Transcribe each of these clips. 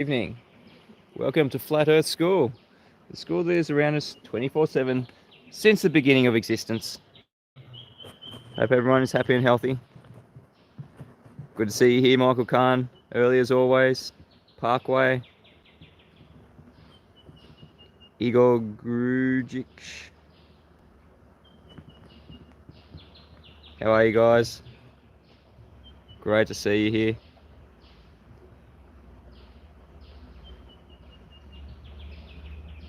Evening. Welcome to Flat Earth School, the school that is around us 24/7 since the beginning of existence. Hope everyone is happy and healthy. Good to see you here, Michael Khan, early as always. Parkway. Igor Grujic. How are you guys? Great to see you here.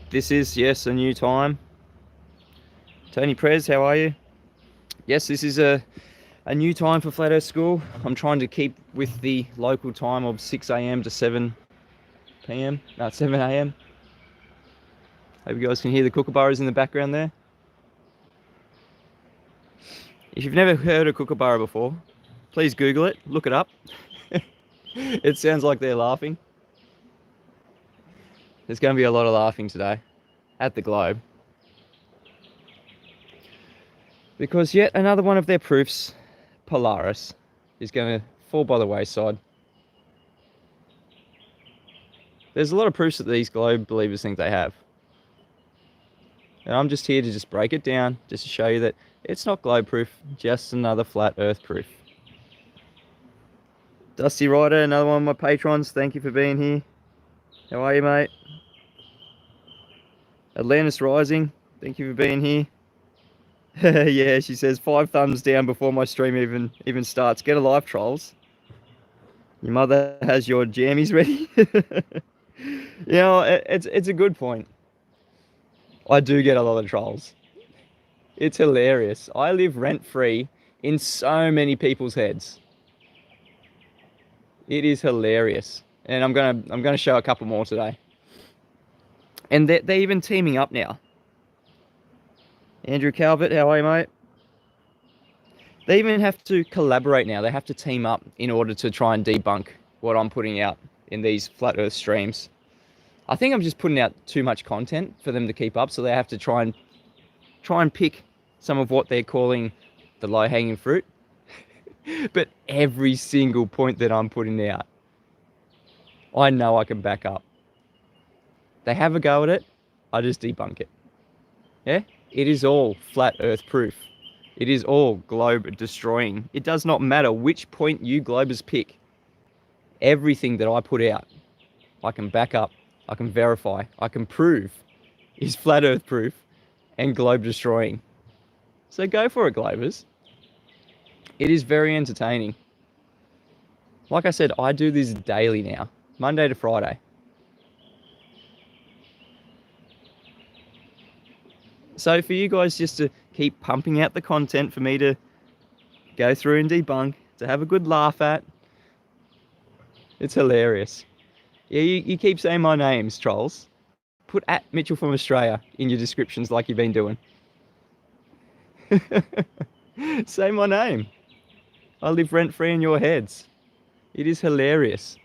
This is, yes, a new time. Tony Prez, how are you? Yes, this is a new time for Flat Earth School. I'm trying to keep with the local time of 6 a.m. to 7 p.m. No, 7 a.m. Hope you guys can hear the kookaburras in the background there. If you've never heard a kookaburra before, please Google it, look it up. It sounds like they're laughing. There's going to be a lot of laughing today at the Globe, because yet another one of their proofs, Polaris, is going to fall by the wayside. There's a lot of proofs that these Globe believers think they have. And I'm just here to just break it down, just to show you that it's not Globe proof, just another flat Earth proof. Dusty Rider, another one of my patrons, thank you for being here. How are you, mate? Atlantis Rising, thank you for being here. Yeah, she says 5 thumbs down before my stream even starts. Get a life, trolls. Your mother has your jammies ready. You know, it's a good point. I do get a lot of trolls. It's hilarious. I live rent-free in so many people's heads. It is hilarious, and I'm gonna show a couple more today. And they're even teaming up now. Andrew Calvert, how are you, mate? They even have to collaborate now. They have to team up in order to try and debunk what I'm putting out in these Flat Earth streams. I think I'm just putting out too much content for them to keep up, so they have to try and pick some of what they're calling the low-hanging fruit. But every single point that I'm putting out, I know I can back up. They have a go at it, I just debunk it. Yeah? It is all flat Earth proof. It is all globe destroying. It does not matter which point you globers pick. Everything that I put out, I can back up, I can verify, I can prove is flat Earth proof and globe destroying. So go for it, globers. It is very entertaining. Like I said, I do this daily now, Monday to Friday. So for you guys just to keep pumping out the content for me to go through and debunk, to have a good laugh at, it's hilarious. Yeah, you keep saying my names, trolls. Put @Mitchell from Australia in your descriptions like you've been doing. Say my name. I live rent-free in your heads. It is hilarious.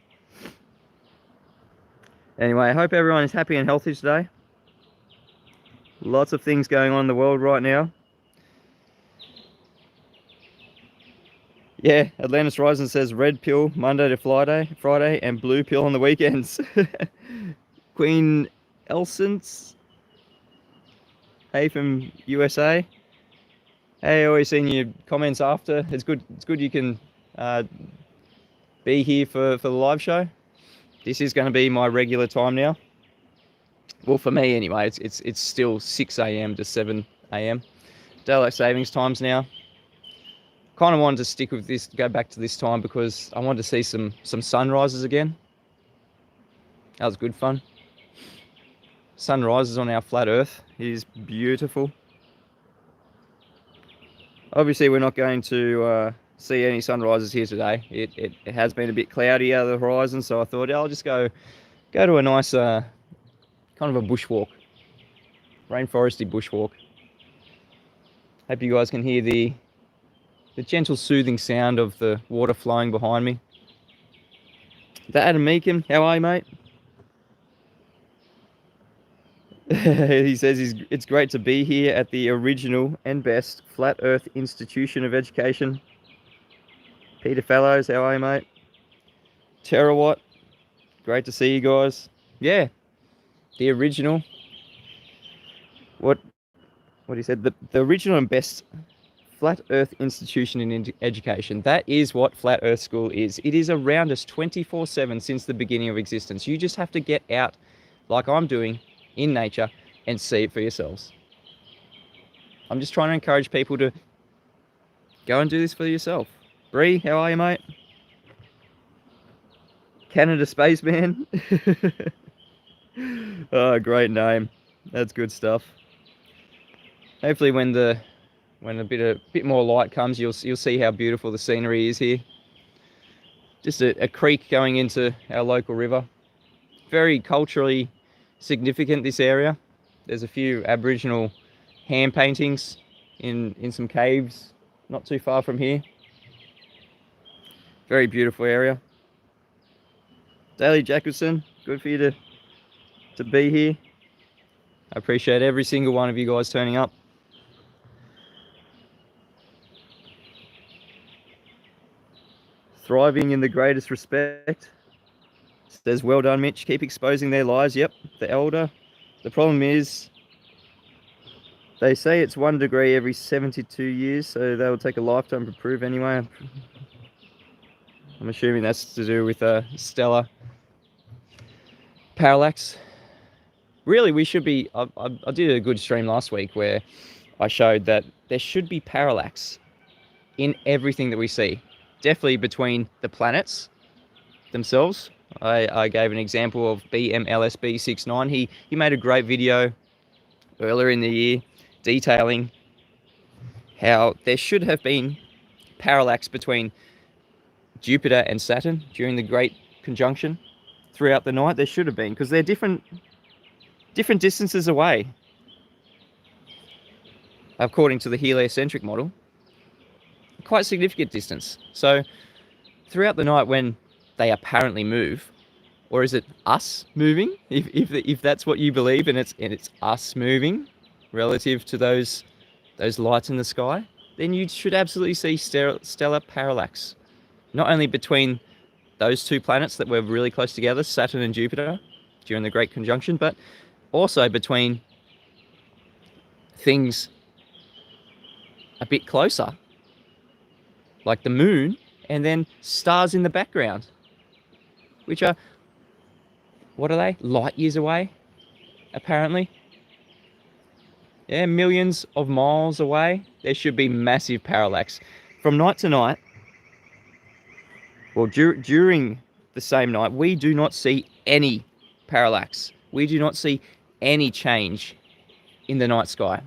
Anyway, I hope everyone is happy and healthy today. Lots of things going on in the world right now. Yeah, Atlantis Rising says red pill Monday to Friday, and blue pill on the weekends. Queen Elsence, hey from USA. Hey, always seeing your comments after. It's good you can be here for the live show. This is going to be my regular time now. Well, for me anyway, it's still 6 a.m. to 7 a.m. Daylight savings times now. Kind of wanted to stick with this, go back to this time because I wanted to see some sunrises again. That was good fun. Sunrises on our flat Earth. It is beautiful. Obviously, we're not going to see any sunrises here today. It has been a bit cloudy out of the horizon, so I thought I'll just go to a nice kind of a bushwalk, rainforesty bushwalk. Hope you guys can hear the gentle soothing sound of the water flowing behind me. The Adam Meakin, how are you, mate? He says it's great to be here at the original and best Flat Earth Institution of Education. Peter Fellows, how are you, mate? Terawatt, Great to see you guys. Yeah, the original. What he said? The original and best flat Earth institution in education. That is what Flat Earth School is. It is around us 24/7 since the beginning of existence. You just have to get out, like I'm doing, in nature and see it for yourselves. I'm just trying to encourage people to go and do this for yourself. Bree, how are you, mate? Canada Spaceman. Oh, great name. That's good stuff. Hopefully when a bit more light comes, you'll see how beautiful the scenery is here. Just a creek going into our local river. Very culturally significant, this area. There's a few Aboriginal hand paintings in some caves not too far from here. Very beautiful area. Daly Jacobson, good for you to be here. I appreciate every single one of you guys turning up. Thriving in the greatest respect. Says, well done, Mitch. Keep exposing their lies. Yep, the elder. The problem is, they say it's 1 degree every 72 years, so that will take a lifetime to prove anyway. I'm assuming that's to do with stellar parallax. Really, we should be... I did a good stream last week where I showed that there should be parallax in everything that we see. Definitely between the planets themselves. I gave an example of BMLSB69. He made a great video earlier in the year detailing how there should have been parallax between Jupiter and Saturn during the Great Conjunction throughout the night. There should have been, because they're different distances away, according to the heliocentric model. Quite significant distance. So throughout the night when they apparently move, or is it us moving? If that's what you believe, and it's us moving relative to those lights in the sky, then you should absolutely see stellar parallax, not only between those two planets that were really close together, Saturn and Jupiter, during the Great Conjunction, but also between things a bit closer, like the moon, and then stars in the background, which are, what are they? Light years away, apparently. Yeah, millions of miles away. There should be massive parallax. From night to night, well, during the same night, we do not see any parallax. We do not see any change in the night sky.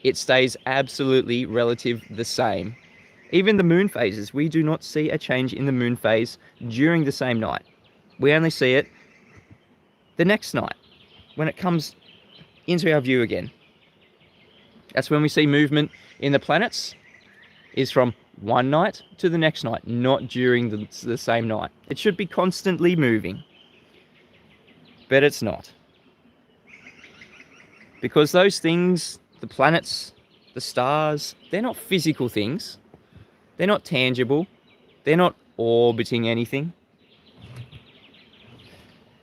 It stays absolutely relative the same. Even the moon phases, we do not see a change in the moon phase during the same night. We only see it the next night, when it comes into our view again. That's when we see movement in the planets, is from one night to the next night, not during the same night. It should be constantly moving, but it's not. Because those things, the planets, the stars, they're not physical things. They're not tangible. They're not orbiting anything.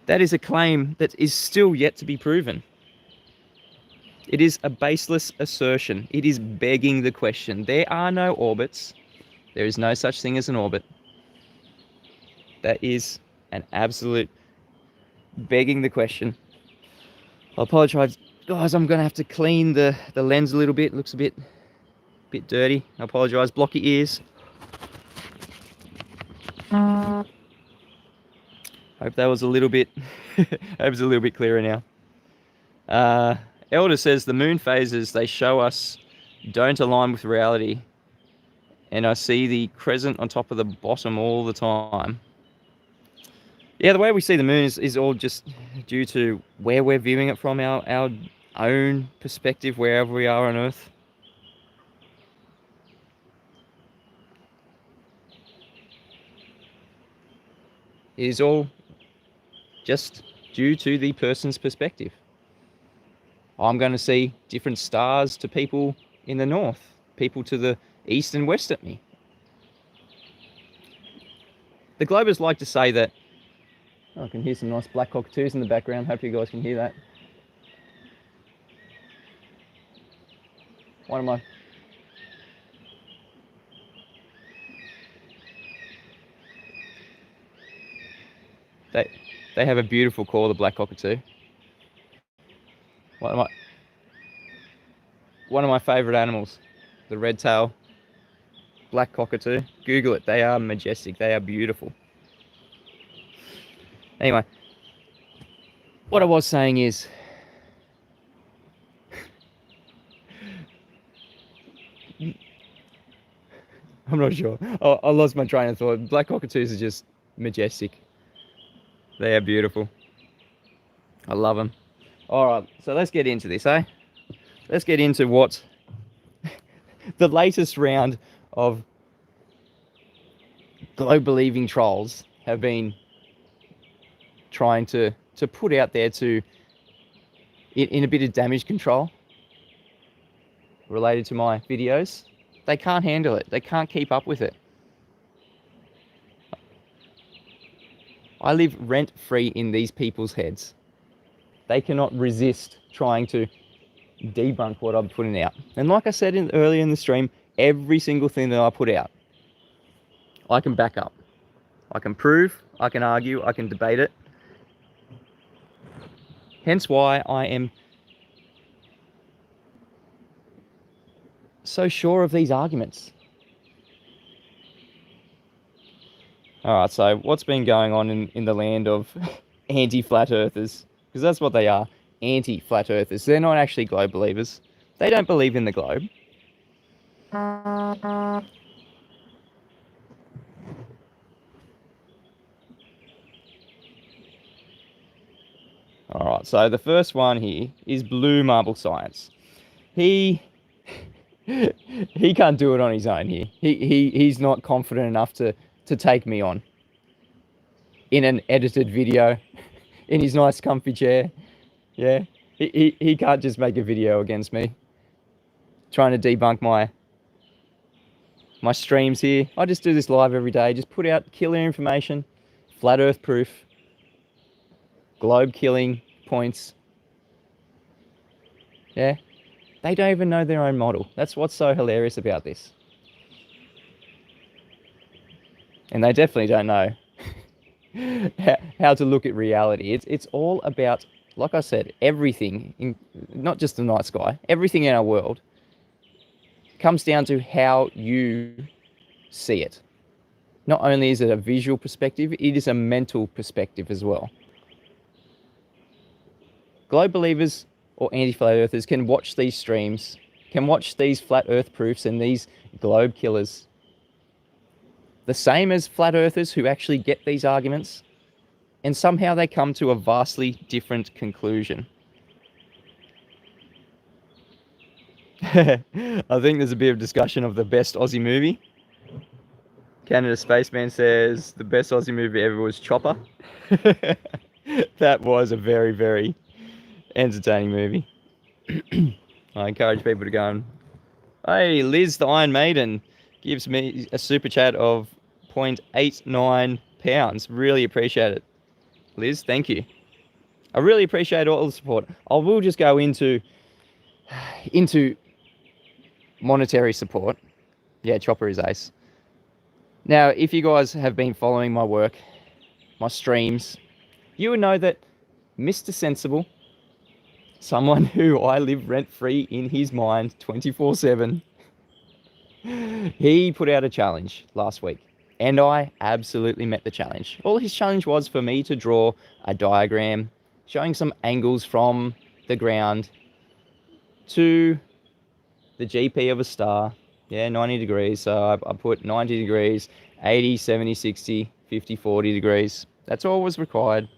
That is a claim that is still yet to be proven. It is a baseless assertion. It is begging the question. There are no orbits. There is no such thing as an orbit. That is an absolute begging the question. I apologize, guys. I'm going to have to clean the lens a little bit. It looks a bit dirty. I apologize. Block your ears. Hope that was a little bit clearer now. Elder says the moon phases they show us don't align with reality, and I see the crescent on top of the bottom all the time. Yeah, the way we see the moon is all just due to where we're viewing it from, our own perspective, wherever we are on Earth. It is all just due to the person's perspective. I'm going to see different stars to people in the north, people to the east and west of me. The Globers like to say that I can hear some nice black cockatoos in the background. Hope you guys can hear that. One of my... They have a beautiful call, the black cockatoo. One of my favourite animals, the red tail black cockatoo. Google it. They are majestic. They are beautiful. Anyway, what I was saying is, I'm not sure. I lost my train of thought. Black cockatoos are just majestic. They are beautiful. I love them. All right, so let's get into this, eh? Let's get into what the latest round of globe-believing trolls have been trying to put out there to in a bit of damage control related to my videos. They can't handle it. They can't keep up with it. I live rent-free in these people's heads. They cannot resist trying to debunk what I'm putting out. And like I said earlier in the stream, every single thing that I put out, I can back up. I can prove, I can argue, I can debate it. Hence why I am so sure of these arguments. All right, so what's been going on in the land of anti-flat earthers? Because that's what they are, anti-flat earthers. They're not actually globe believers. They don't believe in the globe. All right, so the first one here is Blue Marble Science. He can't do it on his own here. He's not confident enough to take me on in an edited video in his nice comfy chair. Yeah, he can't just make a video against me trying to debunk my streams here. I just do this live every day, just put out killer information, flat earth proof, globe killing points. Yeah, they don't even know their own model. That's what's so hilarious about this. And they definitely don't know how to look at reality. It's all about, like I said, everything, not just the night sky, everything in our world comes down to how you see it. Not only is it a visual perspective, it is a mental perspective as well. Globe believers or anti-flat earthers can watch these streams, can watch these flat earth proofs and these globe killers, the same as flat earthers who actually get these arguments, and somehow they come to a vastly different conclusion. I think there's a bit of discussion of the best Aussie movie. Canada Spaceman says the best Aussie movie ever was Chopper. That was a very, very entertaining movie. I encourage people to go and... Hey, Liz the Iron Maiden gives me a super chat of 0.89 pounds. Really appreciate it. Liz, thank you. I really appreciate all the support. I will just go into monetary support. Yeah, Chopper is ace. Now, if you guys have been following my work, my streams, you would know that Mr. Sensible, someone who I live rent-free in his mind 24/7, he put out a challenge last week, and I absolutely met the challenge. All his challenge was for me to draw a diagram showing some angles from the ground to the GP of a star. Yeah, 90 degrees. So I put 90 degrees, 80, 70, 60, 50, 40 degrees. That's all was required.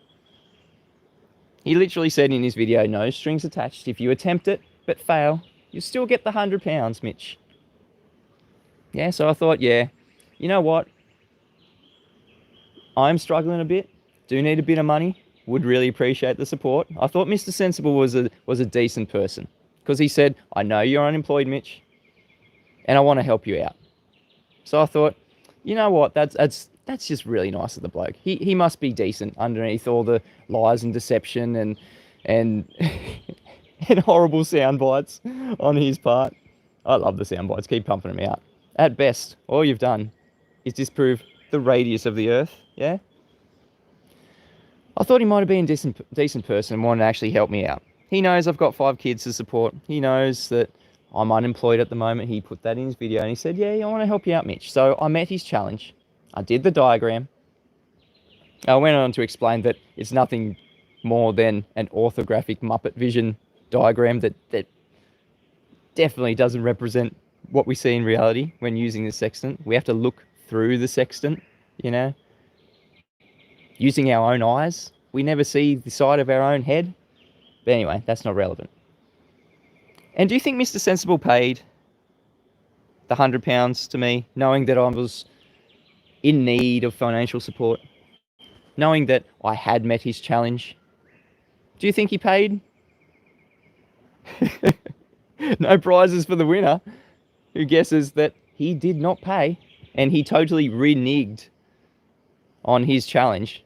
He literally said in his video, no strings attached. If you attempt it but fail, you still get the £100, Mitch. Yeah, so I thought, yeah, you know what? I'm struggling a bit. Do need a bit of money. Would really appreciate the support. I thought Mr. Sensible was a decent person, because he said, I know you're unemployed, Mitch, and I want to help you out. So I thought, you know what? That's that's just really nice of the bloke. He must be decent underneath all the lies and deception and and horrible sound bites on his part. I love the sound bites. Keep pumping them out. At best, all you've done is disprove the radius of the Earth. Yeah. I thought he might have been a decent person and wanted to actually help me out. He knows I've got 5 kids to support. He knows that I'm unemployed at the moment. He put that in his video and he said, yeah, I want to help you out, Mitch. So I met his challenge. I did the diagram. I went on to explain that it's nothing more than an orthographic Muppet Vision diagram that definitely doesn't represent what we see in reality when using the sextant. We have to look through the sextant, you know, using our own eyes. We never see the side of our own head. But anyway, that's not relevant. And do you think Mr. Sensible paid the £100 to me, knowing that I was in need of financial support, knowing that I had met his challenge? Do you think he paid? No prizes for the winner, who guesses that he did not pay and he totally reneged on his challenge.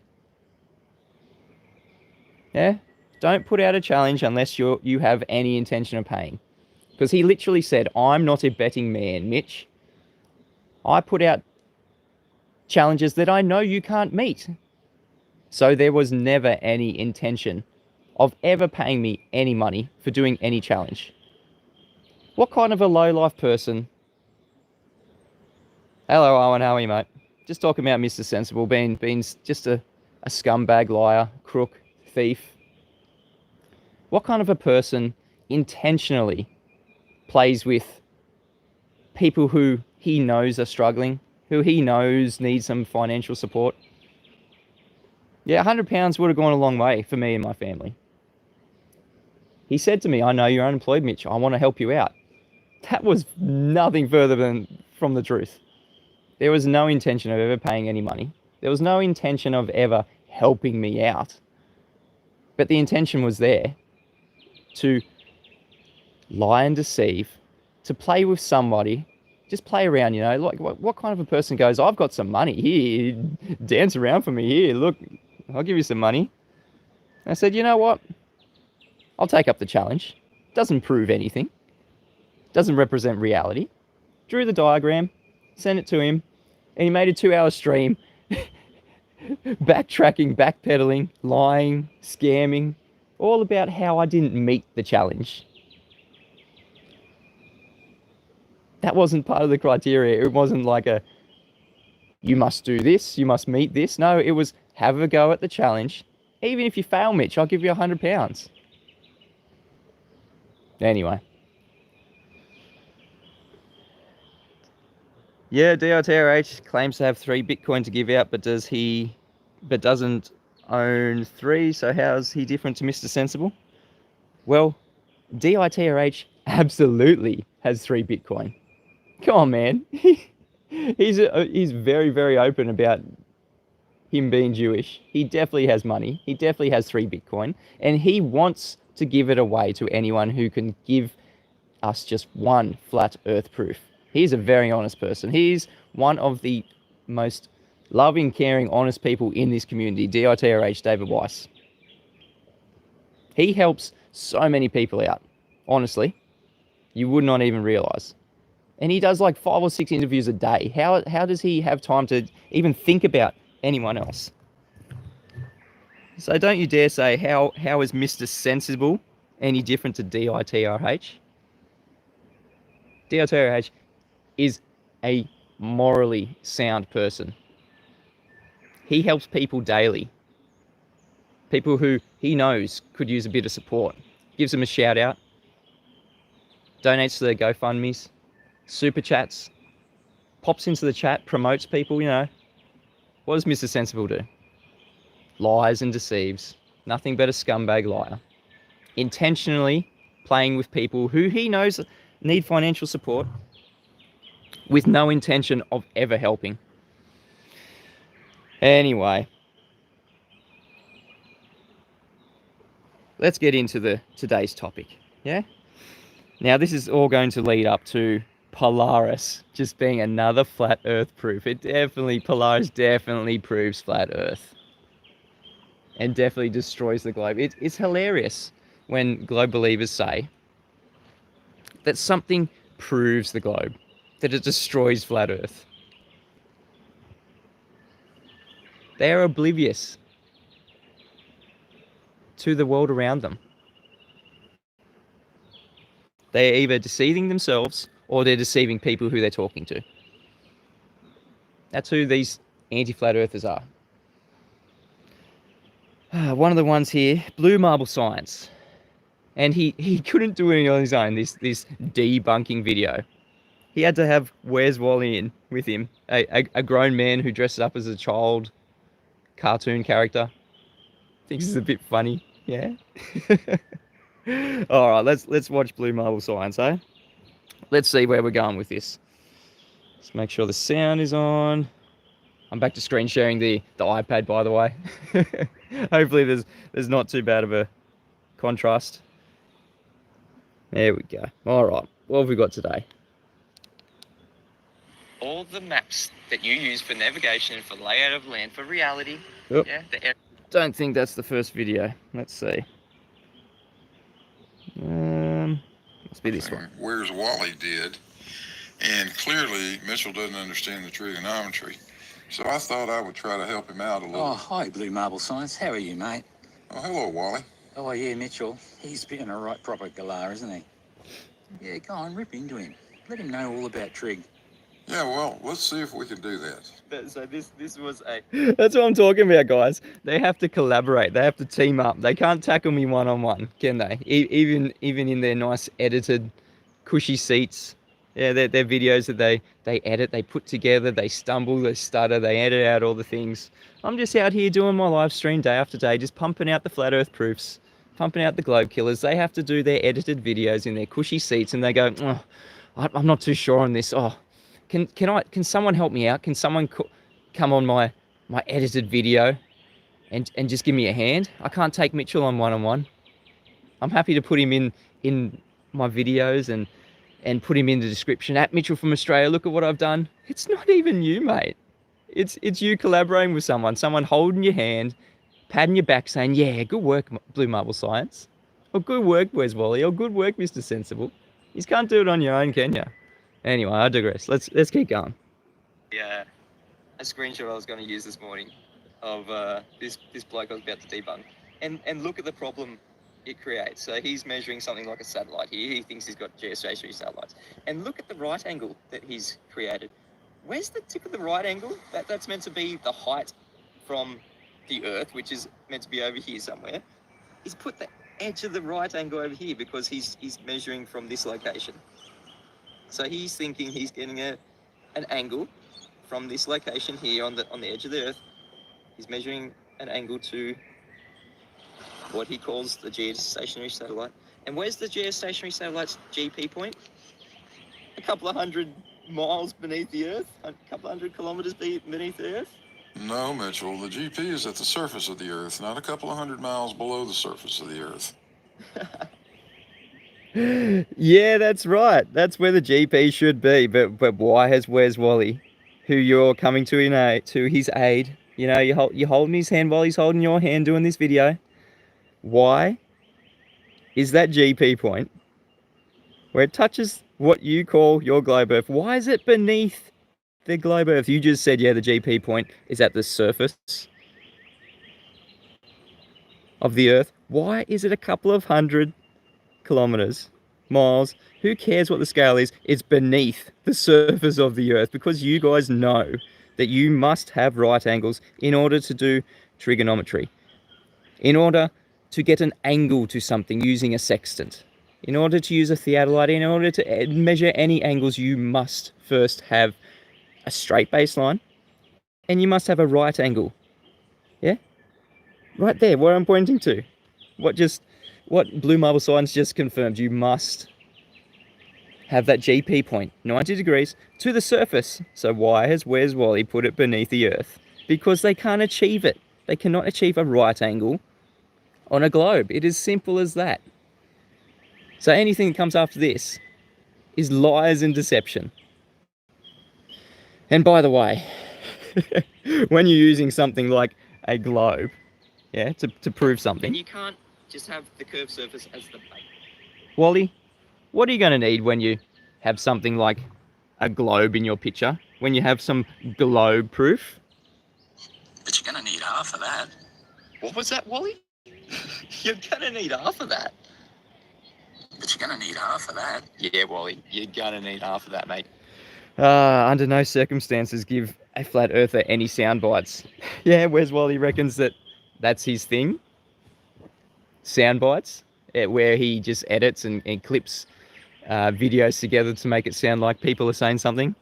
Yeah? Don't put out a challenge unless you have any intention of paying. Because he literally said, I'm not a betting man, Mitch. I put out challenges that I know you can't meet. So there was never any intention of ever paying me any money for doing any challenge. What kind of a low-life person? Hello, Owen, how are you, mate? Just talking about Mr. Sensible being just a scumbag, liar, crook, thief. What kind of a person intentionally plays with people who he knows are struggling, who he knows need some financial support? Yeah, £100 would have gone a long way for me and my family. He said to me, I know you're unemployed, Mitch. I want to help you out. That was nothing further than from the truth. There was no intention of ever paying any money. There was no intention of ever helping me out. But the intention was there to lie and deceive, to play with somebody, just play around, you know, like what kind of a person goes, I've got some money here, dance around for me here, look, I'll give you some money. I said, you know what? I'll take up the challenge. Doesn't prove anything. Doesn't represent reality. Drew the diagram, sent it to him, and he made a 2-hour stream backtracking, backpedaling, lying, scamming, all about how I didn't meet the challenge. That wasn't part of the criteria. It wasn't like a, you must do this, you must meet this. No, it was have a go at the challenge. Even if you fail, Mitch, I'll give you £100. Anyway. Yeah, DITRH claims to have 3 Bitcoin to give out, but doesn't own 3. So how's he different to Mr. Sensible? Well, DITRH absolutely has 3 Bitcoin. Come on, man. He's very, very open about him being Jewish. He definitely has money. He definitely has 3 Bitcoin. And he wants to give it away to anyone who can give us just 1 flat earth proof. He's a very honest person. He's one of the most loving, caring, honest people in this community, DITRH, David Weiss. He helps so many people out, honestly. You would not even realize. And he does like 5 or 6 interviews a day. How does he have time to even think about anyone else? So don't you dare say, how is Mr. Sensible any different to DITRH? DITRH is a morally sound person. He helps people daily. People who he knows could use a bit of support. Gives them a shout out. Donates to their GoFundMes. Super chats. Pops into the chat. Promotes people, you know. What does Mr. Sensible do? Lies and deceives. Nothing but a scumbag liar. Intentionally playing with people who he knows need financial support with no intention of ever helping. Anyway, let's get into today's topic. Yeah. Now this is all going to lead up to Polaris just being another flat Earth proof. Polaris definitely proves flat Earth. And definitely destroys the globe. It's hilarious when globe believers say that something proves the globe, that it destroys flat Earth. They are oblivious to the world around them. They're either deceiving themselves or they're deceiving people who they're talking to. That's who these anti-flat earthers are. One of the ones here, Blue Marble Science. And he couldn't do it on his own, this debunking video. He had to have Where's Wally in with him, a grown man who dresses up as a child cartoon character. Thinks it's a bit funny, yeah. All right, let's watch Blue Marble Science, eh? Let's see where we're going with this. Let's make sure the sound is on. I'm back to screen sharing the iPad, by the way. Hopefully there's not too bad of a contrast. There we go. All right, what have we got today? All the maps that you use for navigation, for layout of land, for reality. Yep. Yeah. Don't think that's the first video. Let's see. Must be this one. Where's Wally did, and clearly Mitchell doesn't understand the trigonometry, so I thought I would try to help him out a little. Oh, hi, Blue Marble Science. How are you, mate? Oh, hello, Wally. Oh, yeah, Mitchell. He's being a right proper galah, isn't he? Yeah, go on, rip into him. Let him know all about trig. Yeah, well, let's see if we can do that. So this was That's what I'm talking about, guys. They have to collaborate. They have to team up. They can't tackle me one-on-one, can they? Even in their nice edited, cushy seats. Yeah, their videos that they edit, they put together, they stumble, they stutter, they edit out all the things. I'm just out here doing my live stream day after day, just pumping out the flat Earth proofs, pumping out the globe killers. They have to do their edited videos in their cushy seats, and they go, oh, I'm not too sure on this. Oh. Can someone help me out? Can someone come on my edited video and just give me a hand? I can't take Mitchell on one-on-one. I'm happy to put him in my videos and put him in the description at Mitchell from Australia. Look at what I've done. It's not even you, mate. It's you collaborating with someone holding your hand, patting your back, saying, yeah, good work, Blue Marble Science. Or good work, Where's Wally? Or good work, Mr. Sensible. You can't do it on your own, can you? Anyway, I digress. Let's keep going. Yeah, a screenshot I was going to use this morning of this bloke I was about to debunk, and look at the problem it creates. So he's measuring something like a satellite here. He thinks he's got geostationary satellites, and look at the right angle that he's created. Where's the tip of the right angle? That's meant to be the height from the Earth, which is meant to be over here somewhere. He's put the edge of the right angle over here because he's measuring from this location. So he's thinking he's getting an angle from this location here on the edge of the Earth. He's measuring an angle to what he calls the geostationary satellite. And where's the geostationary satellite's GP point? A couple of 100 miles beneath the Earth? A couple of 100 kilometers beneath the Earth? No, Mitchell, the GP is at the surface of the Earth, not a couple of 100 miles below the surface of the Earth. Yeah, that's right. That's where the GP should be. But why has Where's Wally, who you're coming to his aid? You know, you're holding his hand while he's holding your hand doing this video. Why is that GP point where it touches what you call your globe Earth? Why is it beneath the globe Earth? You just said, yeah, the GP point is at the surface of the Earth. Why is it a couple of 100 kilometers, miles? Who cares what the scale is? It's beneath the surface of the Earth, because you guys know that you must have right angles in order to do trigonometry, in order to get an angle to something using a sextant, in order to use a theodolite, in order to measure any angles. You must first have a straight baseline and you must have a right angle. Yeah, right there where I'm pointing to. What Blue Marble Science just confirmed, you must have that GP point, 90 degrees, to the surface. So why has Where's Wally put it beneath the Earth? Because they can't achieve it. They cannot achieve a right angle on a globe. It is simple as that. So anything that comes after this is lies and deception. And by the way, when you're using something like a globe, yeah, to prove something, and you can't just have the curved surface as the base. Wally, what are you going to need when you have something like a globe in your picture? When you have some globe proof? But you're going to need half of that. What was that, Wally? You're going to need half of that. But you're going to need half of that. Yeah, Wally, you're going to need half of that, mate. Under no circumstances give a flat earther any sound bites. Yeah, Wes Wally reckons that's his thing. Sound bites, where he just edits and clips videos together to make it sound like people are saying something.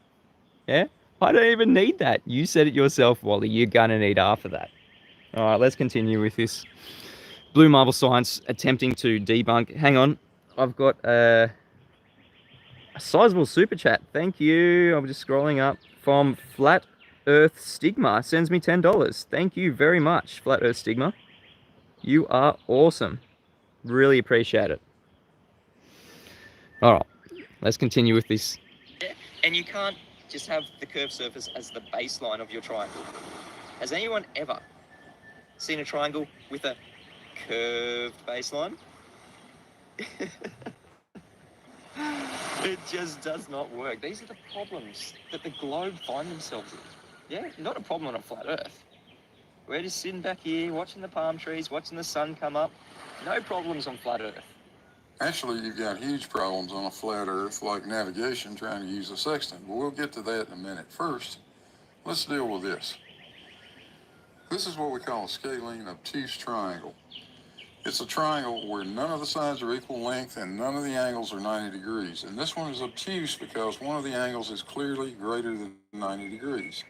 Yeah, I don't even need that. You said it yourself, Wally. You're going to need half of that. All right, let's continue with this. Blue Marble Science attempting to debunk. Hang on. I've got a sizable super chat. Thank you. I'm just scrolling up from Flat Earth Stigma. Sends me $10. Thank you very much, Flat Earth Stigma. You are awesome. Really appreciate it. All right, let's continue with this. Yeah, and you can't just have the curved surface as the baseline of your triangle. Has anyone ever seen a triangle with a curved baseline? It just does not work. These are the problems that the globe find themselves in. Yeah, not a problem on a flat earth. We're just sitting back here, watching the palm trees, watching the sun come up. No problems on flat earth. Actually, you've got huge problems on a flat earth, like navigation, trying to use a sextant. But we'll get to that in a minute. First, let's deal with this. This is what we call a scalene obtuse triangle. It's a triangle where none of the sides are equal length and none of the angles are 90 degrees. And this one is obtuse because one of the angles is clearly greater than 90 degrees.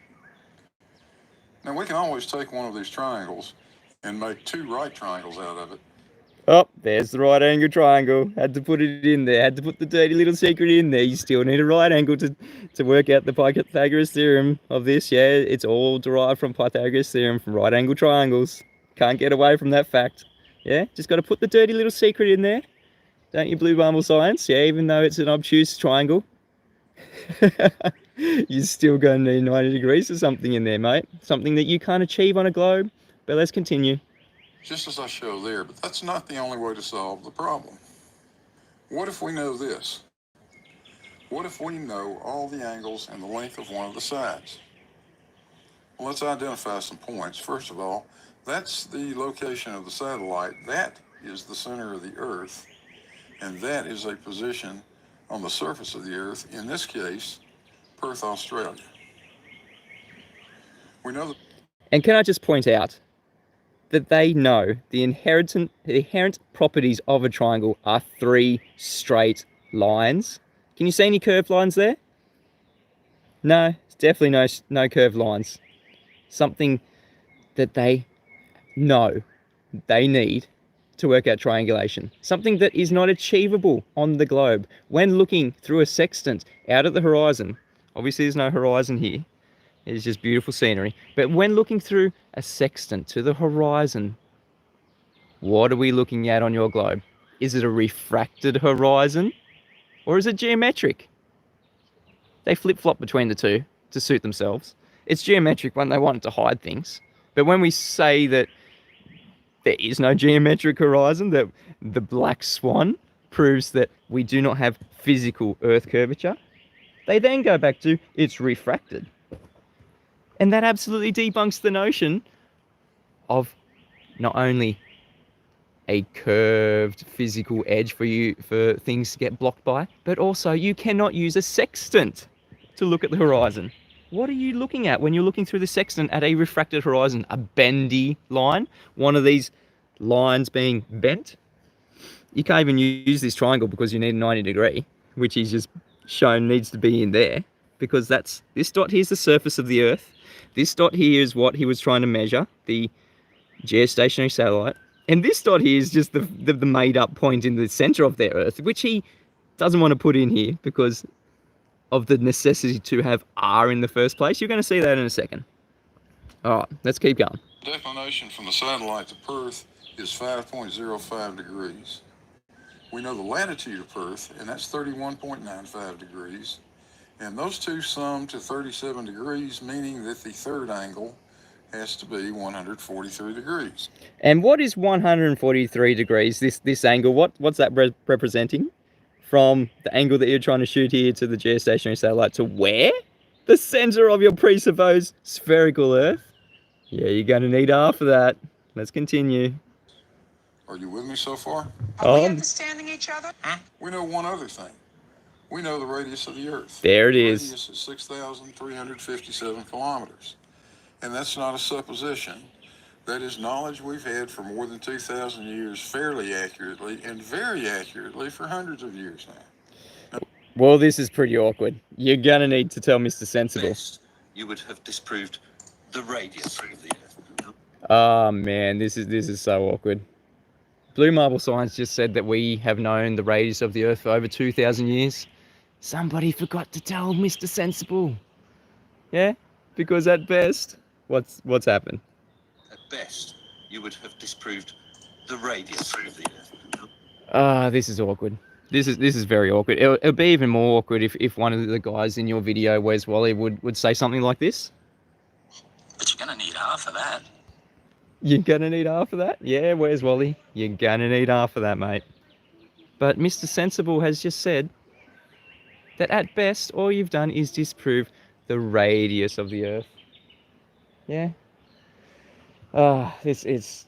Now, we can always take one of these triangles and make two right triangles out of it. Oh, there's the right angle triangle. Had to put it in there. Had to put the dirty little secret in there. You still need a right angle to work out the Pythagoras theorem of this. Yeah, it's all derived from Pythagoras theorem from right angle triangles. Can't get away from that fact. Yeah, just got to put the dirty little secret in there. Don't you, Blue Marble Science? Yeah, even though it's an obtuse triangle. You're still going to need 90 degrees or something in there, mate. Something that you can't achieve on a globe. But let's continue. Just as I show there, but that's not the only way to solve the problem. What if we know this? What if we know all the angles and the length of one of the sides? Well, let's identify some points. First of all, that's the location of the satellite. That is the center of the Earth, and that is a position on the surface of the Earth, in this case, Perth, Australia. We know that. And can I just point out that they know the inherent properties of a triangle are three straight lines. Can you see any curved lines there? No, it's definitely no curved lines. Something that they know they need to work out triangulation. Something that is not achievable on the globe. When looking through a sextant out at the horizon, obviously there's no horizon here, it's just beautiful scenery. But when looking through a sextant to the horizon, what are we looking at on your globe? Is it a refracted horizon or is it geometric? They flip-flop between the two to suit themselves. It's geometric when they want to hide things. But when we say that there is no geometric horizon, that the black swan proves that we do not have physical Earth curvature, they then go back to it's refracted. And that absolutely debunks the notion of not only a curved physical edge for things to get blocked by, but also you cannot use a sextant to look at the horizon. What are you looking at when you're looking through the sextant at a refracted horizon? A bendy line? One of these lines being bent? You can't even use this triangle because you need a 90 degree, which he's just shown needs to be in there, because this dot here is the surface of the Earth. This dot here is what he was trying to measure, the geostationary satellite. And this dot here is just the made up point in the center of the Earth, which he doesn't want to put in here because of the necessity to have R in the first place. You're going to see that in a second. All right, let's keep going. Declination from the satellite to Perth is 5.05 degrees. We know the latitude of Earth, and that's 31.95 degrees. And those two sum to 37 degrees, meaning that the third angle has to be 143 degrees. And what is 143 degrees, this angle? What's that representing? From the angle that you're trying to shoot here to the geostationary satellite to where? The center of your presupposed spherical Earth? Yeah, you're going to need R for that. Let's continue. Are you with me so far? Are we understanding each other? We know one other thing. We know the radius of the Earth. There it The is. radius is 6,357 kilometers. And that's not a supposition. That is knowledge we've had for more than 2,000 years fairly accurately and very accurately for hundreds of years now. Well, this is pretty awkward. You're going to need to tell Mr. Sensible. Best, you would have disproved the radius of the Earth. Oh, man, this is so awkward. Blue Marble Science just said that we have known the radius of the Earth for over 2,000 years. Somebody forgot to tell Mr. Sensible. Yeah? Because at best, what's happened? At best, you would have disproved the radius of the Earth. Ah, this is awkward. This is very awkward. It'll be even more awkward if one of the guys in your video, Where's Wally, would say something like this. But you're going to need half of that. You're gonna need half of that? Yeah, Where's Wally? You're gonna need half of that, mate. But Mr. Sensible has just said that at best, all you've done is disprove the radius of the Earth. Yeah? It's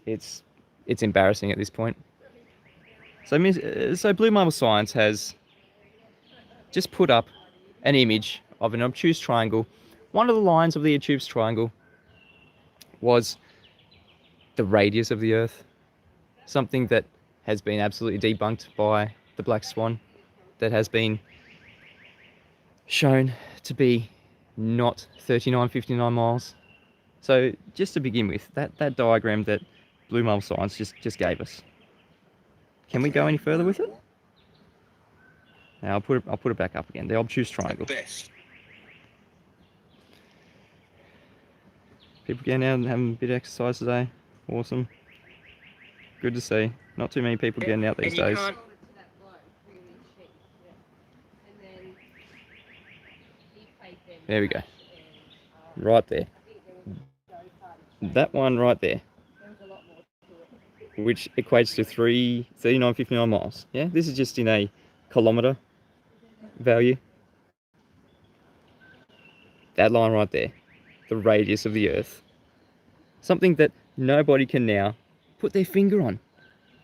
embarrassing at this point. So Blue Marble Science has just put up an image of an obtuse triangle. One of the lines of the obtuse triangle was the radius of the Earth. Something that has been absolutely debunked by the Black Swan. That has been shown to be not 3959 miles. So just to begin with, that diagram that Blue Marble Science just gave us. Can we go any further with it? Now I'll put it back up again. The obtuse triangle. At best. People getting out and having a bit of exercise today. Awesome. Good to see. Not too many people getting out these days. There we go. Right there. That one right there. Which equates to 3959 miles. Yeah, this is just in a kilometer value. That line right there. The radius of the Earth. Something that nobody can now put their finger on.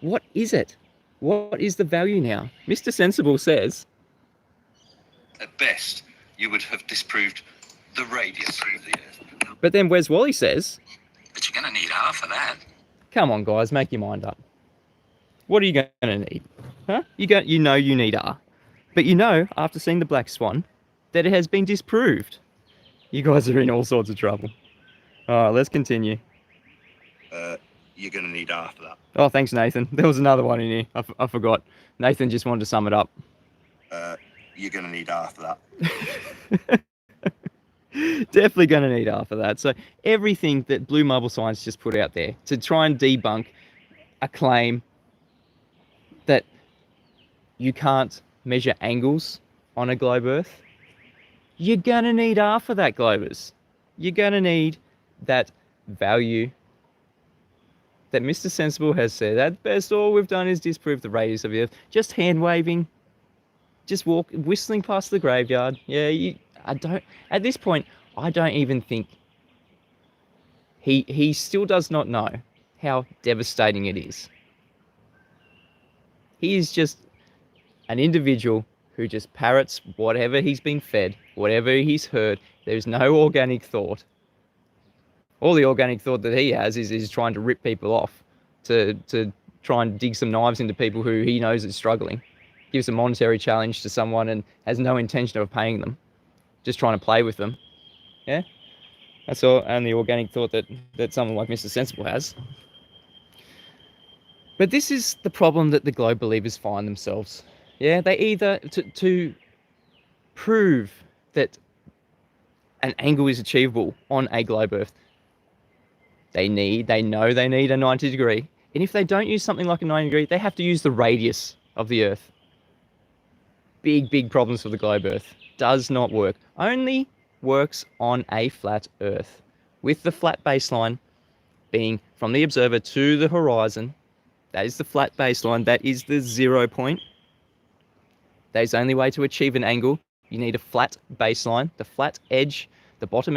What is it? What is the value now? Mr. Sensible says, At best, you would have disproved the radius of the Earth. but then Where's Wally says, But you're going to need half of that. come on guys, make your mind up. What are you going to need? Huh? You know you need R. But you know, after seeing the Black Swan, that it has been disproved. You guys are in all sorts of trouble. Alright, let's continue. You're going to need half of that. Oh, thanks, Nathan. There was another one in here. I forgot. Nathan just wanted to sum it up. You're going to need half of that. Definitely going to need half of that. So everything that Blue Marble Science just put out there to try and debunk a claim that you can't measure angles on a globe Earth, you're going to need half of that, Globers. You're going to need that value that Mr. Sensible has said. At best, all we've done is disprove the radius of the Earth. Just hand waving, just whistling past the graveyard. Yeah, at this point, I don't even think he still does not know how devastating it is. He is just an individual who just parrots whatever he's been fed, whatever he's heard. There's no organic thought. All the organic thought that he has is trying to rip people off, to try and dig some knives into people who he knows is struggling. Gives a monetary challenge to someone and has no intention of paying them. Just trying to play with them. Yeah? That's all, and the organic thought that someone like Mr. Sensible has. But this is the problem that the globe believers find themselves. Yeah, they either, to prove that an angle is achievable on a globe Earth, they know they need a 90 degree. And if they don't use something like a 90 degree, they have to use the radius of the Earth. Big problems for the globe Earth. Does not work. Only works on a flat Earth, with the flat baseline being from the observer to the horizon. That is the flat baseline. That is the 0 point. That is the only way to achieve an angle. You need a flat baseline, the flat edge, the bottom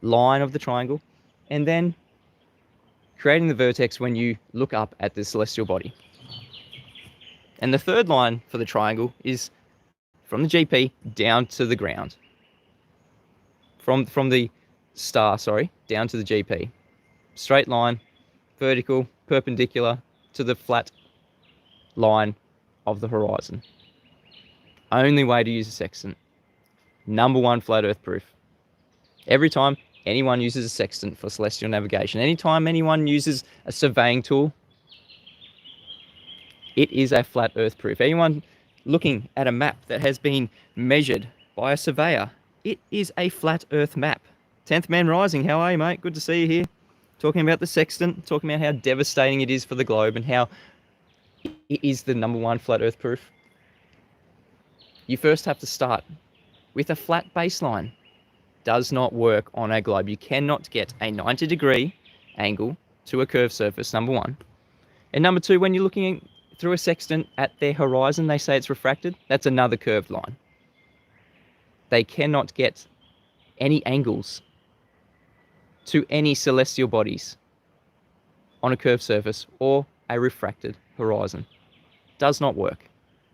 line of the triangle, and then creating the vertex when you look up at the celestial body. And the third line for the triangle is from the GP down to the ground. From the star, down to the GP. Straight line, vertical, perpendicular to the flat line of the horizon. Only way to use a sextant. Number one flat Earth proof. Every time anyone uses a sextant for celestial navigation, anytime anyone uses a surveying tool, it is a flat Earth proof. Anyone looking at a map that has been measured by a surveyor, it is a flat Earth map. 10th Man Rising, how are you, mate? Good to see you here. Talking about the sextant, talking about how devastating it is for the globe and how it is the number one flat Earth proof. You first have to start with a flat baseline. Does not work on a globe. You cannot get a 90-degree angle to a curved surface, number one. And number two, when you're looking through a sextant at their horizon, they say it's refracted. That's another curved line. They cannot get any angles to any celestial bodies on a curved surface or a refracted horizon. Does not work.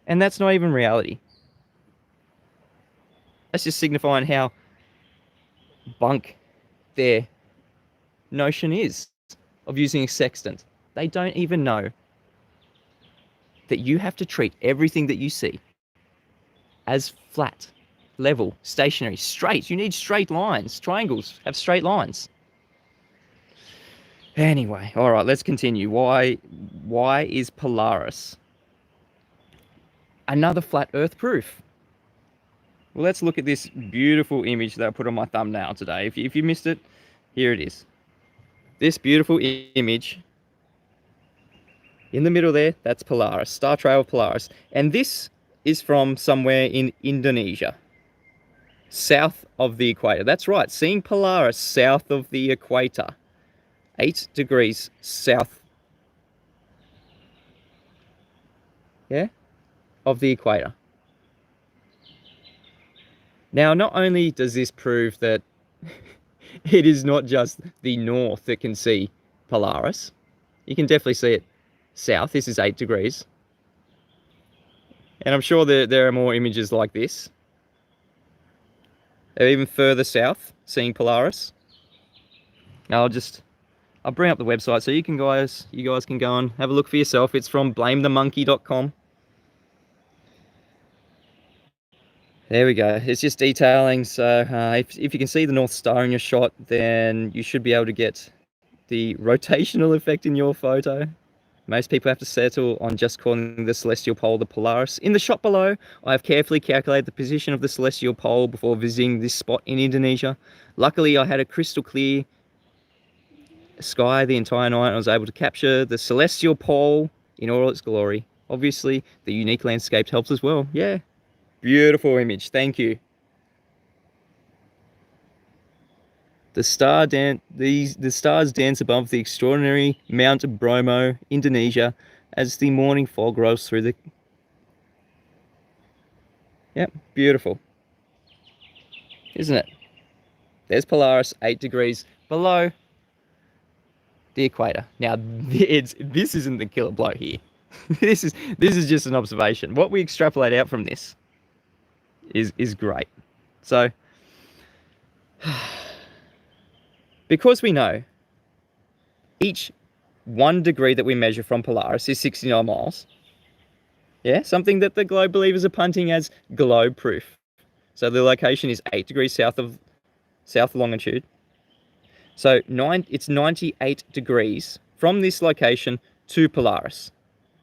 And that's not even reality. That's just signifying how bunk their notion is of using a sextant. They don't even know that you have to treat everything that you see as flat, level, stationary, straight. You need straight lines. Triangles have straight lines. Anyway, all right, let's continue. Why is Polaris another flat Earth proof? Well, let's look at this beautiful image that I put on my thumbnail today. If you missed it, here it is. This beautiful image in the middle there, that's Polaris, Star Trail of Polaris. And this is from somewhere in Indonesia, south of the equator. That's right, seeing Polaris south of the equator, 8 degrees south, yeah, of the equator. Now, not only does this prove that it is not just the north that can see Polaris, you can definitely see it south. This is 8 degrees. And I'm sure there are more images like this. They're even further south, seeing Polaris. Now I'll bring up the website so you guys can go and have a look for yourself. It's from blamethemonkey.com. There we go. It's just detailing. So if you can see the North Star in your shot, then you should be able to get the rotational effect in your photo. Most people have to settle on just calling the celestial pole the Polaris. In the shot below, I have carefully calculated the position of the celestial pole before visiting this spot in Indonesia. Luckily, I had a crystal clear sky the entire night. I was able to capture the celestial pole in all its glory. Obviously, the unique landscape helps as well. Yeah. Beautiful image, thank you. The stars dance above the extraordinary Mount Bromo, Indonesia, as the morning fog rolls through the... Yep, beautiful. Isn't it? There's Polaris, 8 degrees below the equator. Now, this isn't the killer blow here. This is just an observation. What we extrapolate out from this is great. So, because we know each 1 degree that we measure from Polaris is 69 miles, yeah, something that the globe believers are punting as globe proof. So the location is 8 degrees south longitude. So it's 98 degrees from this location to Polaris.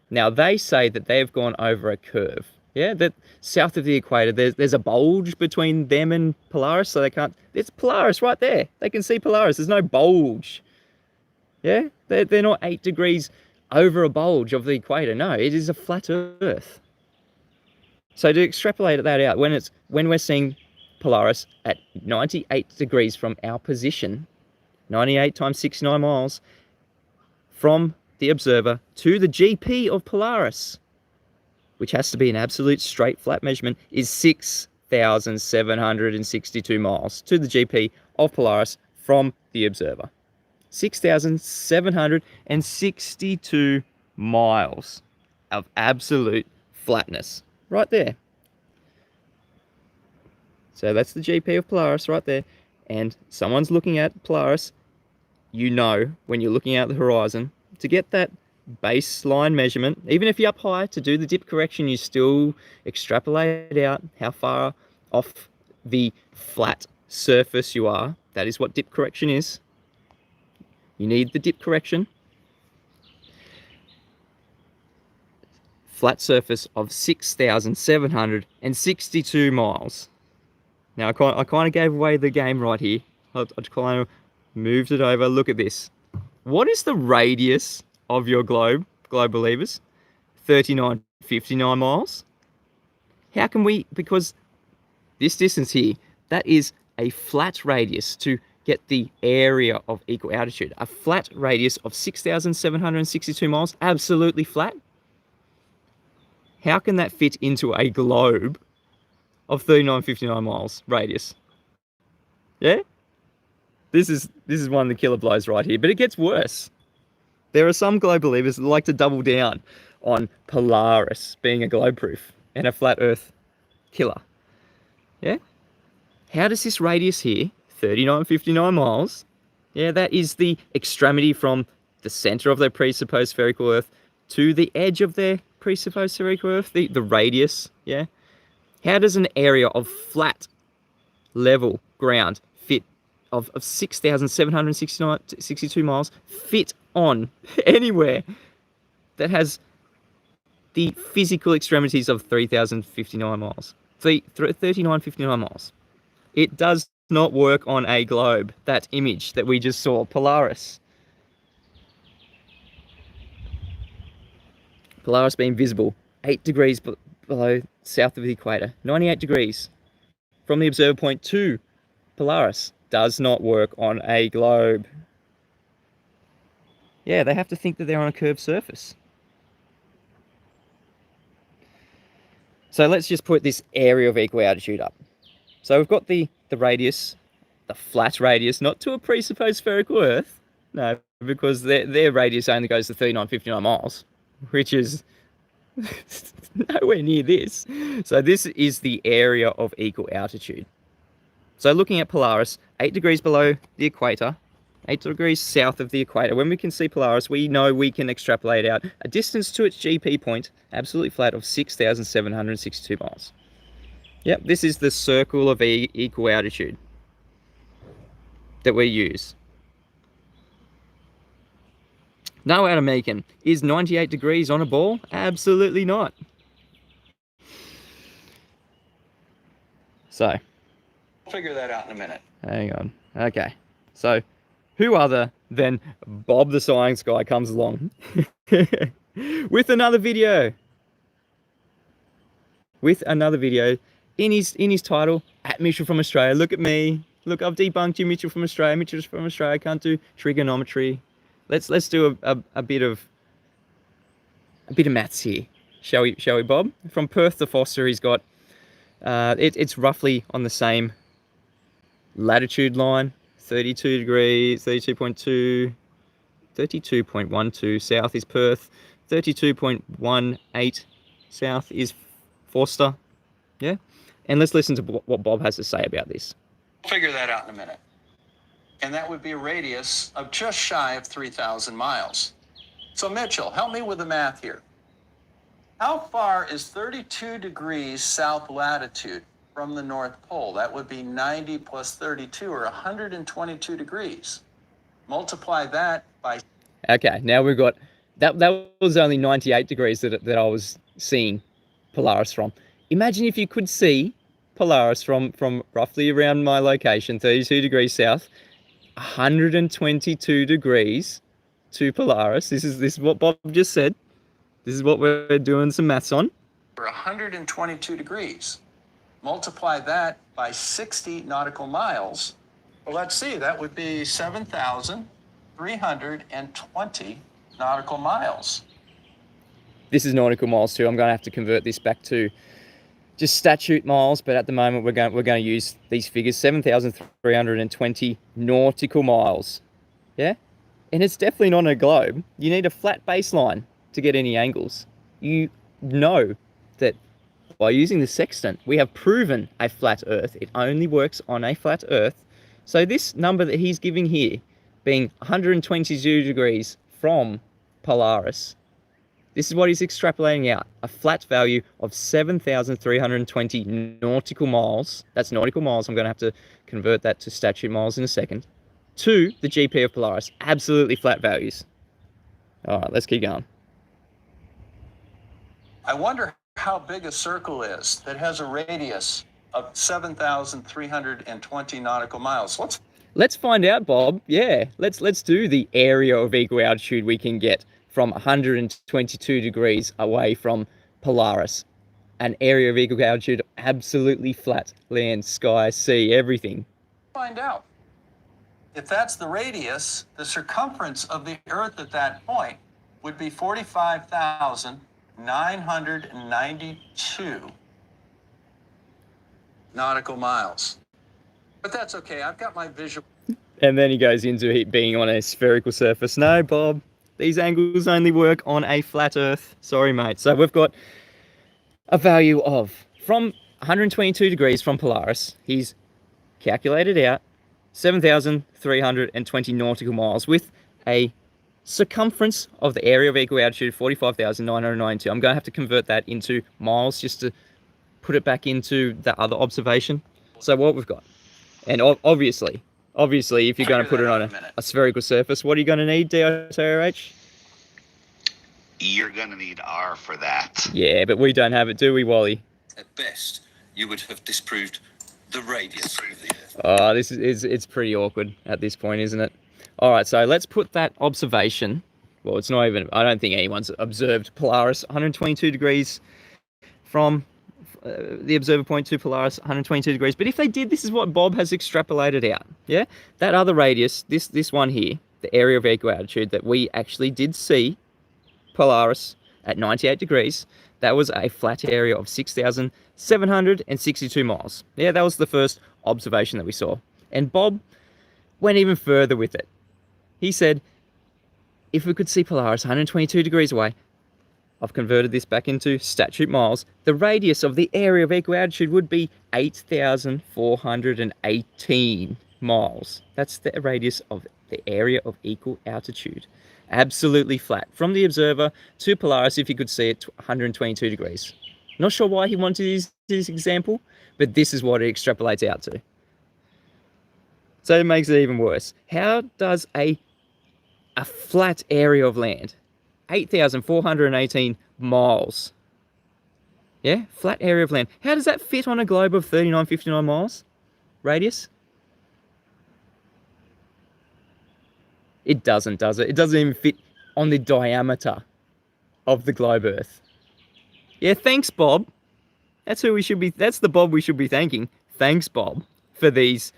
Now they say that they've gone over a curve. Yeah, that south of the equator, there's a bulge between them and Polaris, so they can't... It's Polaris right there. They can see Polaris. There's no bulge. Yeah, they're not 8 degrees over a bulge of the equator. No, it is a flat Earth. So to extrapolate that out, when we're seeing Polaris at 98 degrees from our position, 98 times 69 miles from the observer to the GP of Polaris, which has to be an absolute straight flat measurement, is 6,762 miles to the GP of Polaris from the observer. 6,762 miles of absolute flatness right there. So that's the GP of Polaris right there. And someone's looking at Polaris, you know, when you're looking out the horizon, to get that baseline measurement, even if you're up high to do the dip correction, you still extrapolate out how far off the flat surface you are. That is what dip correction is. You need the dip correction. Flat surface of 6,762 miles. Now I kind of gave away the game right here. I kind of moved it over. Look at this. What is the radius of your globe believers? 3959 miles. How can we, because this distance here, that is a flat radius to get the area of equal altitude. A flat radius of 6,762 miles, absolutely flat. How can that fit into a globe of 3959 miles radius? Yeah? This is one of the killer blows right here, but it gets worse. There are some globe believers that like to double down on Polaris being a globe proof and a flat earth killer. Yeah? How does this radius here, 3959 miles, yeah, that is the extremity from the center of their presupposed spherical Earth to the edge of their presupposed spherical Earth, the radius, yeah? How does an area of flat, level ground fit of 6,762 miles fit on anywhere that has the physical extremities of 3,059 miles, 3959 miles? It does not work on a globe, that image that we just saw, Polaris. Polaris being visible 8 degrees below south of the equator, 98 degrees from the observer point to Polaris, does not work on a globe. Yeah, they have to think that they're on a curved surface. So let's just put this area of equal altitude up. So we've got the radius, the flat radius, not to a presupposed spherical Earth, no, because their radius only goes to 3959 miles, which is nowhere near this. So this is the area of equal altitude. So looking at Polaris, 8 degrees below the equator, 8 degrees south of the equator. When we can see Polaris, we know we can extrapolate out a distance to its GP point, absolutely flat, of 6,762 miles. Yep, this is the circle of equal altitude that we use. Now, Adam Meakin, is 98 degrees on a ball? Absolutely not. So, We'll figure that out in a minute. hang on. Okay, so who other than Bob the Science Guy comes along with another video? In his title, at Mitchell from Australia. Look at me. Look, I've debunked you, Mitchell from Australia. Mitchell from Australia can't do trigonometry. Let's do a bit of maths here, shall we, Bob? From Perth to Foster, he's got it's roughly on the same latitude line, 32 degrees, 32.2, 32.12 south is Perth, 32.18 south is Forster. Yeah, and let's listen to what Bob has to say about this. We'll figure that out in a minute. And that would be a radius of just shy of 3,000 miles. So Mitchell, help me with the math here. How far is 32 degrees south latitude from the North Pole? That would be 90 plus 32, or 122 degrees. Multiply that by... Okay, now we've got... That was only 98 degrees that I was seeing Polaris from. Imagine if you could see Polaris from roughly around my location, 32 degrees south, 122 degrees to Polaris. This is what Bob just said. This is what we're doing some maths on. For 122 degrees. Multiply that by 60 nautical miles. Well, let's see, that would be 7,320 nautical miles. This is nautical miles too. I'm going to have to convert this back to just statute miles, but at the moment we're going to use these figures, 7,320 nautical miles. Yeah? And it's definitely not a globe. You need a flat baseline to get any angles. You know that by using the sextant, we have proven a flat Earth. It only works on a flat Earth. So this number that he's giving here, being 122 degrees from Polaris, this is what he's extrapolating out. A flat value of 7,320 nautical miles. That's nautical miles. I'm going to have to convert that to statute miles in a second. To the GP of Polaris. Absolutely flat values. All right, let's keep going. I wonder how big a circle is that has a radius of 7,320 nautical miles. Let's find out, Bob. Yeah, let's do the area of equal altitude we can get from 122 degrees away from Polaris. An area of equal altitude, absolutely flat, land, sky, sea, everything. Find out. If that's the radius, the circumference of the Earth at that point would be 45,992 nautical miles. But that's okay, I've got my visual. And then he goes into it being on a spherical surface. No, Bob, these angles only work on a flat Earth. Sorry, mate. So we've got a value of, from 122 degrees from Polaris, he's calculated out 7,320 nautical miles with a circumference of the area of equal altitude, 45,992. I'm going to have to convert that into miles just to put it back into the other observation. So what we've got, and obviously, if you're going to put it on a spherical surface, what are you going to need, DITRH? You're going to need R for that. Yeah, but we don't have it, do we, Wally? At best, you would have disproved the radius of the Earth. Oh, it's pretty awkward at this point, isn't it? All right, so let's put that observation. Well, it's not even, I don't think anyone's observed Polaris 122 degrees from the observer point to Polaris, 122 degrees. But if they did, this is what Bob has extrapolated out. Yeah, that other radius, this one here, the area of equal altitude that we actually did see Polaris at 98 degrees, that was a flat area of 6,762 miles. Yeah, that was the first observation that we saw. And Bob went even further with it. He said, if we could see Polaris 122 degrees away, I've converted this back into statute miles, the radius of the area of equal altitude would be 8,418 miles. That's the radius of the area of equal altitude. Absolutely flat. From the observer to Polaris, if you could see it, 122 degrees. Not sure why he wanted to use this example, but this is what it extrapolates out to. So it makes it even worse. How does a flat area of land, 8,418 miles, yeah, flat area of land, how does that fit on a globe of 3959 miles radius? It doesn't, does it? It doesn't even fit on the diameter of the globe Earth. Yeah, thanks, Bob. That's the Bob we should be thanking. Thanks, Bob, for these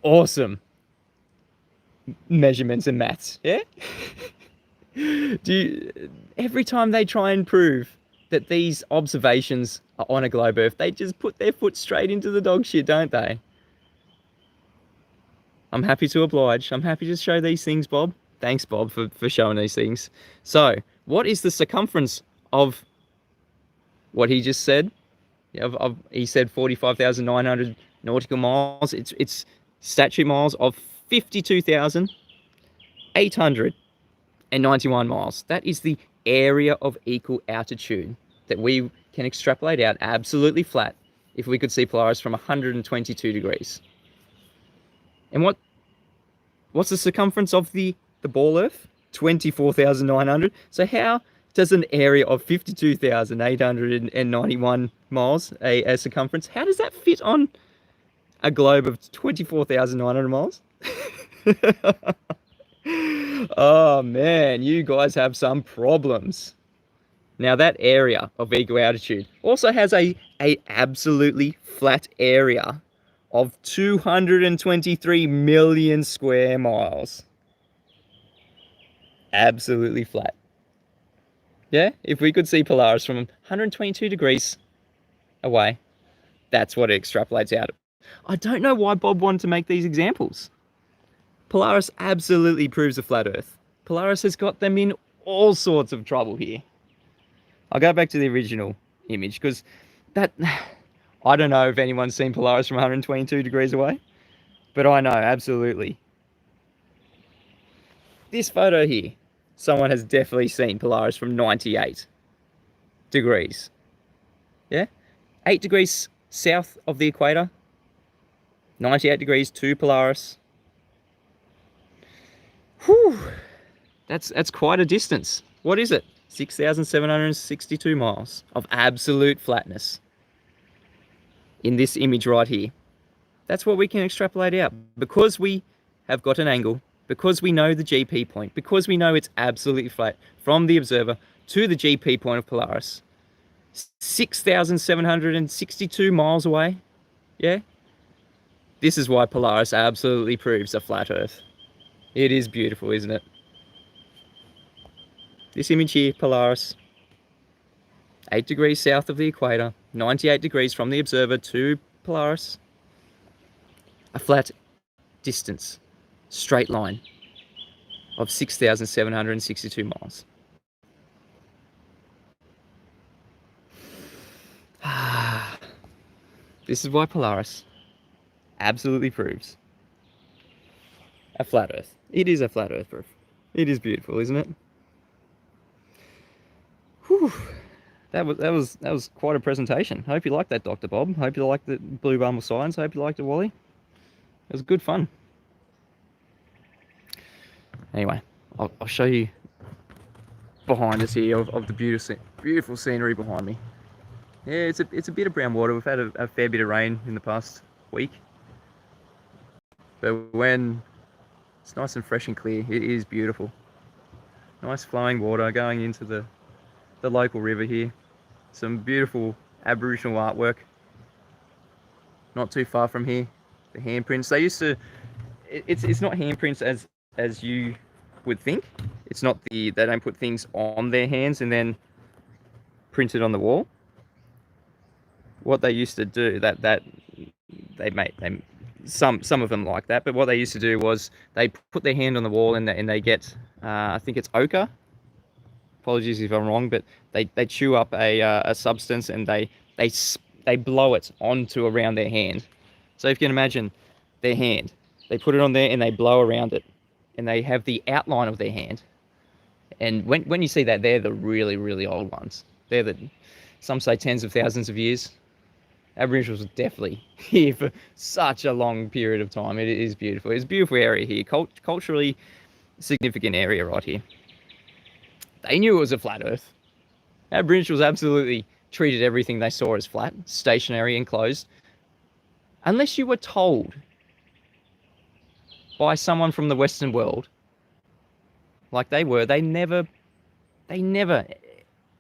awesome measurements and maths. Yeah? Every time they try and prove that these observations are on a globe Earth, they just put their foot straight into the dog shit, don't they? I'm happy to oblige. I'm happy to show these things, Bob. Thanks, Bob, for showing these things. So, what is the circumference of what he just said? He said 45,900 nautical miles. It's statute miles of 52,891 miles. That is the area of equal altitude that we can extrapolate out absolutely flat if we could see Polaris from 122 degrees. And what's the circumference of the ball Earth? 24,900. So how does an area of 52,891 miles, a circumference, how does that fit on a globe of 24,900 miles? Oh man, you guys have some problems. Now that area of equal altitude also has a absolutely flat area of 223 million square miles. Absolutely flat. Yeah, if we could see Polaris from 122 degrees away, that's what it extrapolates out. I don't know why Bob wanted to make these examples. Polaris absolutely proves a flat Earth. Polaris has got them in all sorts of trouble here. I'll go back to the original image because that, I don't know if anyone's seen Polaris from 122 degrees away, but I know, absolutely. This photo here, someone has definitely seen Polaris from 98 degrees. Yeah? 8 degrees south of the equator, 98 degrees to Polaris. Whew, that's quite a distance. What is it? 6,762 miles of absolute flatness in this image right here. That's what we can extrapolate out because we have got an angle, because we know the GP point, because we know it's absolutely flat from the observer to the GP point of Polaris. 6,762 miles away. Yeah? This is why Polaris absolutely proves a flat Earth. It is beautiful, isn't it? This image here, Polaris, 8 degrees south of the equator, 98 degrees from the observer to Polaris. A flat distance, straight line of 6,762 miles. This is why Polaris absolutely proves a flat Earth. It is a flat Earth proof. It is beautiful, isn't it? Whew. That was quite a presentation. Hope you liked that, Dr. Bob. Hope you liked the Blue Bumble Science. Hope you liked it, Wally. It was good fun. Anyway, I'll show you behind us here of the beautiful scenery behind me. Yeah, it's a bit of brown water. We've had a fair bit of rain in the past week. But when it's nice and fresh and clear, it is beautiful. Nice flowing water going into the local river here. Some beautiful Aboriginal artwork. Not too far from here. The handprints. They used to. It's not handprints as you would think. It's not they don't put things on their hands and then print it on the wall. What they used to do some of them like that, but what they used to do was they put their hand on the wall and they get I think it's ochre. Apologies if I'm wrong, but they chew up a substance and they blow it onto around their hand. So if you can imagine their hand, they put it on there and they blow around it, and they have the outline of their hand. And when you see that, they're the really, really old ones. They're some say tens of thousands of years. Aboriginals were definitely here for such a long period of time. It is beautiful. It's a beautiful area here, culturally significant area right here. They knew it was a flat Earth. Aboriginals absolutely treated everything they saw as flat, stationary, and closed. Unless you were told by someone from the Western world, like they were, they never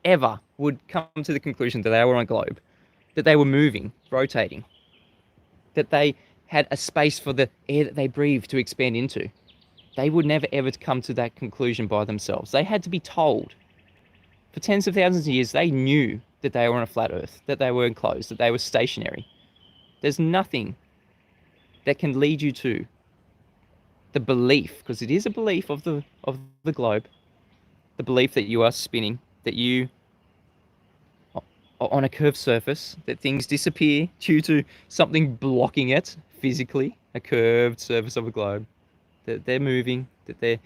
ever would come to the conclusion that they were on a globe, that they were moving, rotating, that they had a space for the air that they breathed to expand into. They would never ever come to that conclusion by themselves. They had to be told. For tens of thousands of years, they knew that they were on a flat Earth, that they were enclosed, that they were stationary. There's nothing that can lead you to the belief, because it is a belief of the globe, the belief that you are spinning, that you are on a curved surface, that things disappear due to something blocking it physically, a curved surface of a globe, that they're moving, that they're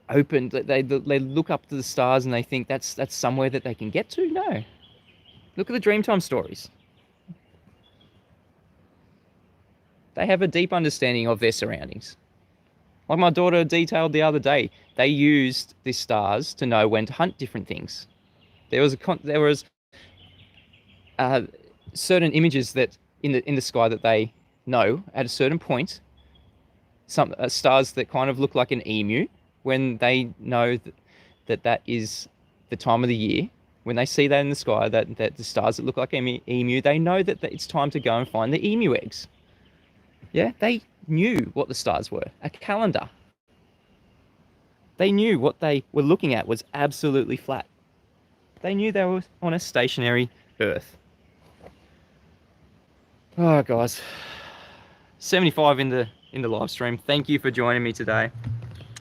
open, that they look up to the stars and they think that's somewhere that they can get to. No. Look at the Dreamtime stories. They have a deep understanding of their surroundings. Like my daughter detailed the other day, they used the stars to know when to hunt different things. There was certain images that in the sky that they know at a certain point some stars that kind of look like an emu, when they know that is the time of the year, when they see that in the sky, that the stars that look like emu, they know that it's time to go and find the emu eggs. Yeah, they knew what the stars were, a calendar. They knew what they were looking at was absolutely flat. They knew they were on a stationary Earth. Oh, guys. 75 in the live stream. Thank you for joining me today.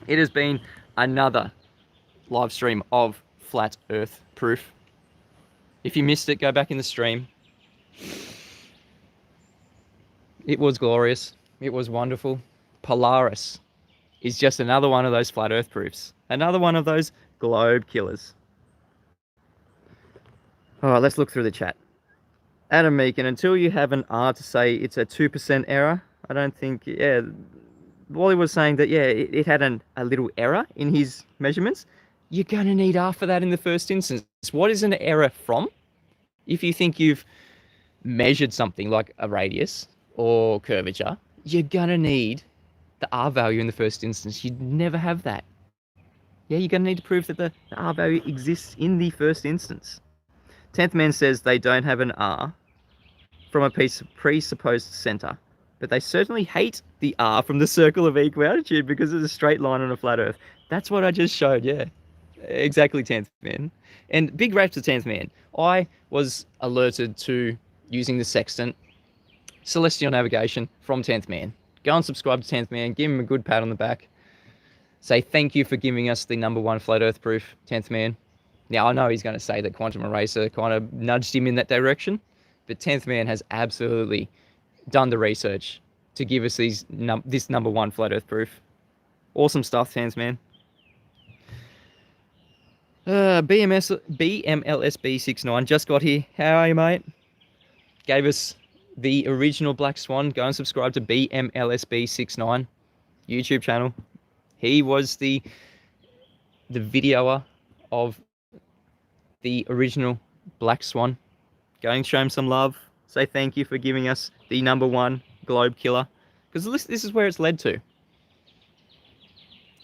It has been another live stream of flat Earth proof. If you missed it, go back in the stream. It was glorious. It was wonderful. Polaris is just another one of those flat Earth proofs. Another one of those globe killers. All right, let's look through the chat. Adam Meakin, until you have an R to say it's a 2% error, I don't think, yeah, Wally was saying that, yeah, it had a little error in his measurements. You're going to need R for that in the first instance. What is an error from? If you think you've measured something like a radius or curvature, you're going to need the R value in the first instance. You'd never have that. Yeah, you're going to need to prove that the R value exists in the first instance. 10th Man says they don't have an R from a presupposed center, but they certainly hate the R from the circle of equal altitude because it's a straight line on a flat Earth. That's what I just showed, yeah. Exactly, 10th Man. And big rap to 10th Man. I was alerted to using the sextant, celestial navigation, from 10th Man. Go and subscribe to 10th Man, give him a good pat on the back. Say thank you for giving us the #1 flat Earth proof, 10th Man. Now, I know he's going to say that Quantum Eraser kind of nudged him in that direction, but 10th Man has absolutely done the research to give us this #1 flat Earth proof. Awesome stuff, 10th Man. BMLSB69 just got here. How are you, mate? Gave us the original Black Swan. Go and subscribe to BMLSB69 YouTube channel. He was the videoer of the original Black Swan. Go and show him some love. Say thank you for giving us the #1 globe killer. Because this is where it's led to.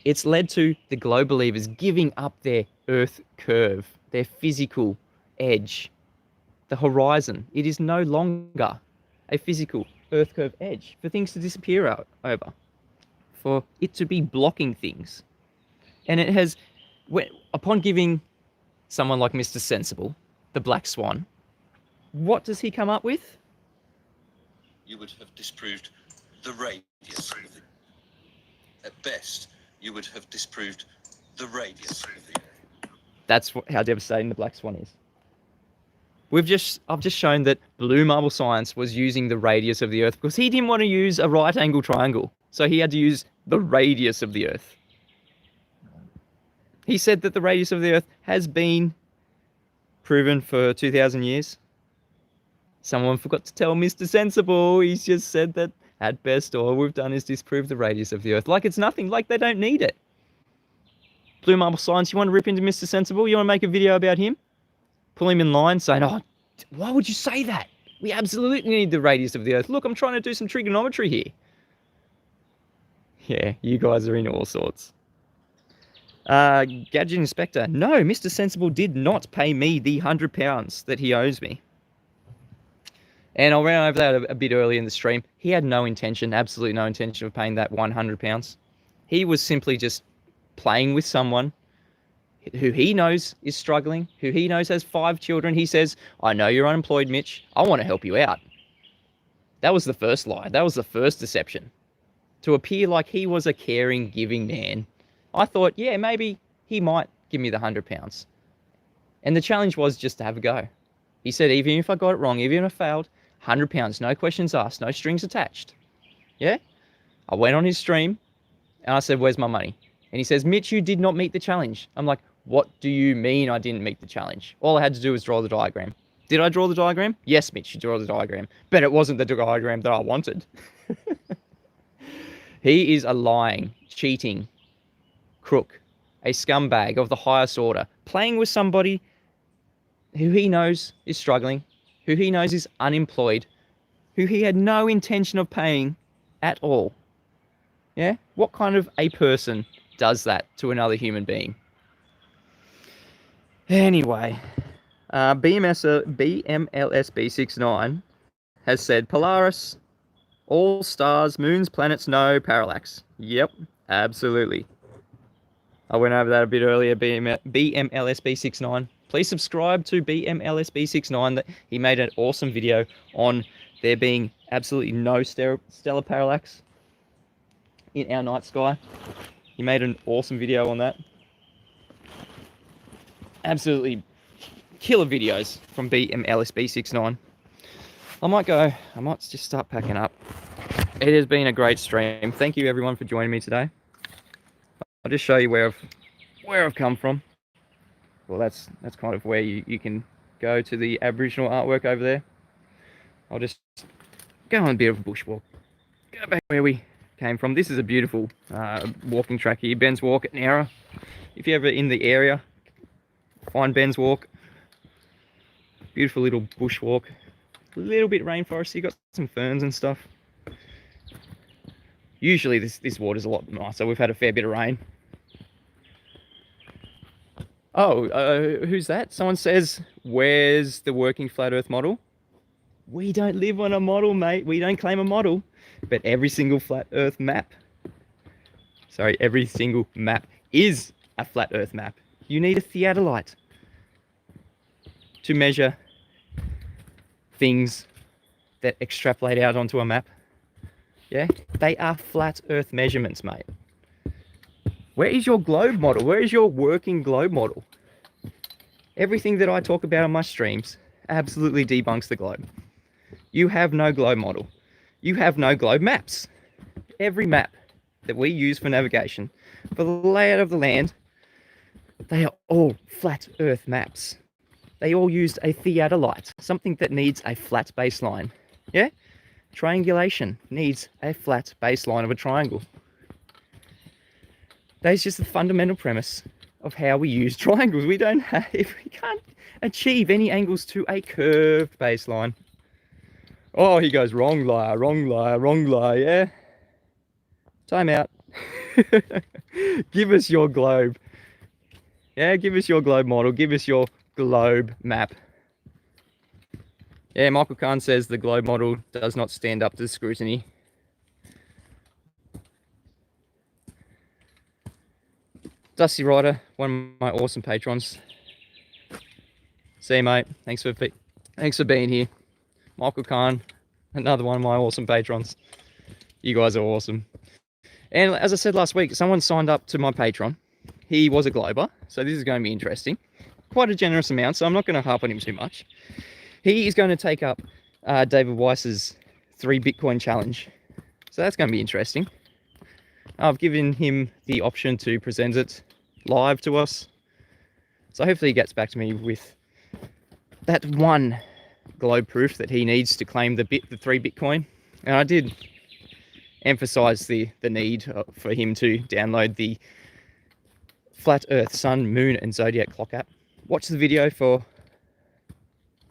It's led to the globe believers giving up their Earth curve, their physical edge, the horizon. It is no longer a physical Earth curve edge for things to disappear over, for it to be blocking things. And it has, upon giving someone like Mr. Sensible the Black Swan, what does he come up with? You would have disproved the radius of the... At best, you would have disproved the radius of the... That's how devastating the Black Swan is. I've just shown that Blue Marble Science was using the radius of the Earth because he didn't want to use a right angle triangle. So he had to use the radius of the Earth. He said that the radius of the Earth has been proven for 2,000 years. Someone forgot to tell Mr. Sensible. He's just said that at best all we've done is disprove the radius of the Earth. Like it's nothing, like they don't need it. Blue Marble Science, you want to rip into Mr. Sensible? You want to make a video about him? Pull him in line saying, oh, why would you say that? We absolutely need the radius of the Earth. Look, I'm trying to do some trigonometry here. Yeah, you guys are in all sorts. Gadget Inspector. No, Mr. Sensible did not pay me the £100 that he owes me. And I ran over that a bit earlier in the stream. He had no intention, absolutely no intention of paying that £100. He was simply just playing with someone who he knows is struggling, who he knows has 5 children. He says, I know you're unemployed, Mitch. I want to help you out. That was the first lie. That was the first deception. To appear like he was a caring, giving man. I thought, yeah, maybe he might give me the £100. And the challenge was just to have a go. He said, even if I got it wrong, even if I failed, £100, no questions asked, no strings attached. Yeah? I went on his stream and I said, where's my money? And he says, Mitch, you did not meet the challenge. I'm like, what do you mean I didn't meet the challenge? All I had to do was draw the diagram. Did I draw the diagram? Yes, Mitch, you draw the diagram. But it wasn't the diagram that I wanted. He is a lying, cheating crook, a scumbag of the highest order, playing with somebody who he knows is struggling, who he knows is unemployed, who he had no intention of paying at all. Yeah? What kind of a person does that to another human being? Anyway, BMLSB69 has said, Polaris, all stars, moons, planets, no parallax. Yep, absolutely. I went over that a bit earlier, BMLSB69. Please subscribe to BMLSB69. That he made an awesome video on there being absolutely no stellar parallax in our night sky. He made an awesome video on that. Absolutely killer videos from BMLSB69. I might just start packing up. It has been a great stream. Thank you everyone for joining me today. I'll just show you where I've come from. Well, that's kind of where you can go to the Aboriginal artwork over there. I'll just go on a bit of a bushwalk. Go back where we came from. This is a beautiful walking track here, Ben's Walk at Nowra. If you're ever in the area, find Ben's Walk. Beautiful little bushwalk. A little bit rainforest. You got some ferns and stuff. Usually this water's a lot nicer. We've had a fair bit of rain. Oh, who's that? Someone says, where's the working flat earth model? We don't live on a model, mate. We don't claim a model. But every single flat earth map, every single map is a flat earth map. You need a theodolite to measure things that extrapolate out onto a map. Yeah, they are flat earth measurements, mate. Where is your globe model? Where is your working globe model? Everything that I talk about on my streams absolutely debunks the globe. You have no globe model. You have no globe maps. Every map that we use for navigation, for the layout of the land, they are all flat earth maps. They all used a theodolite, something that needs a flat baseline. Yeah? Triangulation needs a flat baseline of a triangle. That's just the fundamental premise of how we use triangles. We can't achieve any angles to a curved baseline. Oh, he goes, wrong liar, wrong liar, wrong liar, yeah? Time out. Give us your globe. Yeah, give us your globe model. Give us your globe map. Yeah, Michael Kahn says the globe model does not stand up to scrutiny. Dusty Rider, one of my awesome patrons. See you, mate. Thanks for being here. Michael Kahn, another one of my awesome patrons. You guys are awesome. And as I said last week, someone signed up to my Patron. He was a glober, so this is going to be interesting. Quite a generous amount, so I'm not going to harp on him too much. He is going to take up David Weiss's 3 Bitcoin challenge. So that's going to be interesting. I've given him the option to present it live to us. So hopefully he gets back to me with that one globe proof that he needs to claim the 3 Bitcoin. And I did emphasize the need for him to download the Flat Earth Sun, Moon and Zodiac Clock app. Watch the video for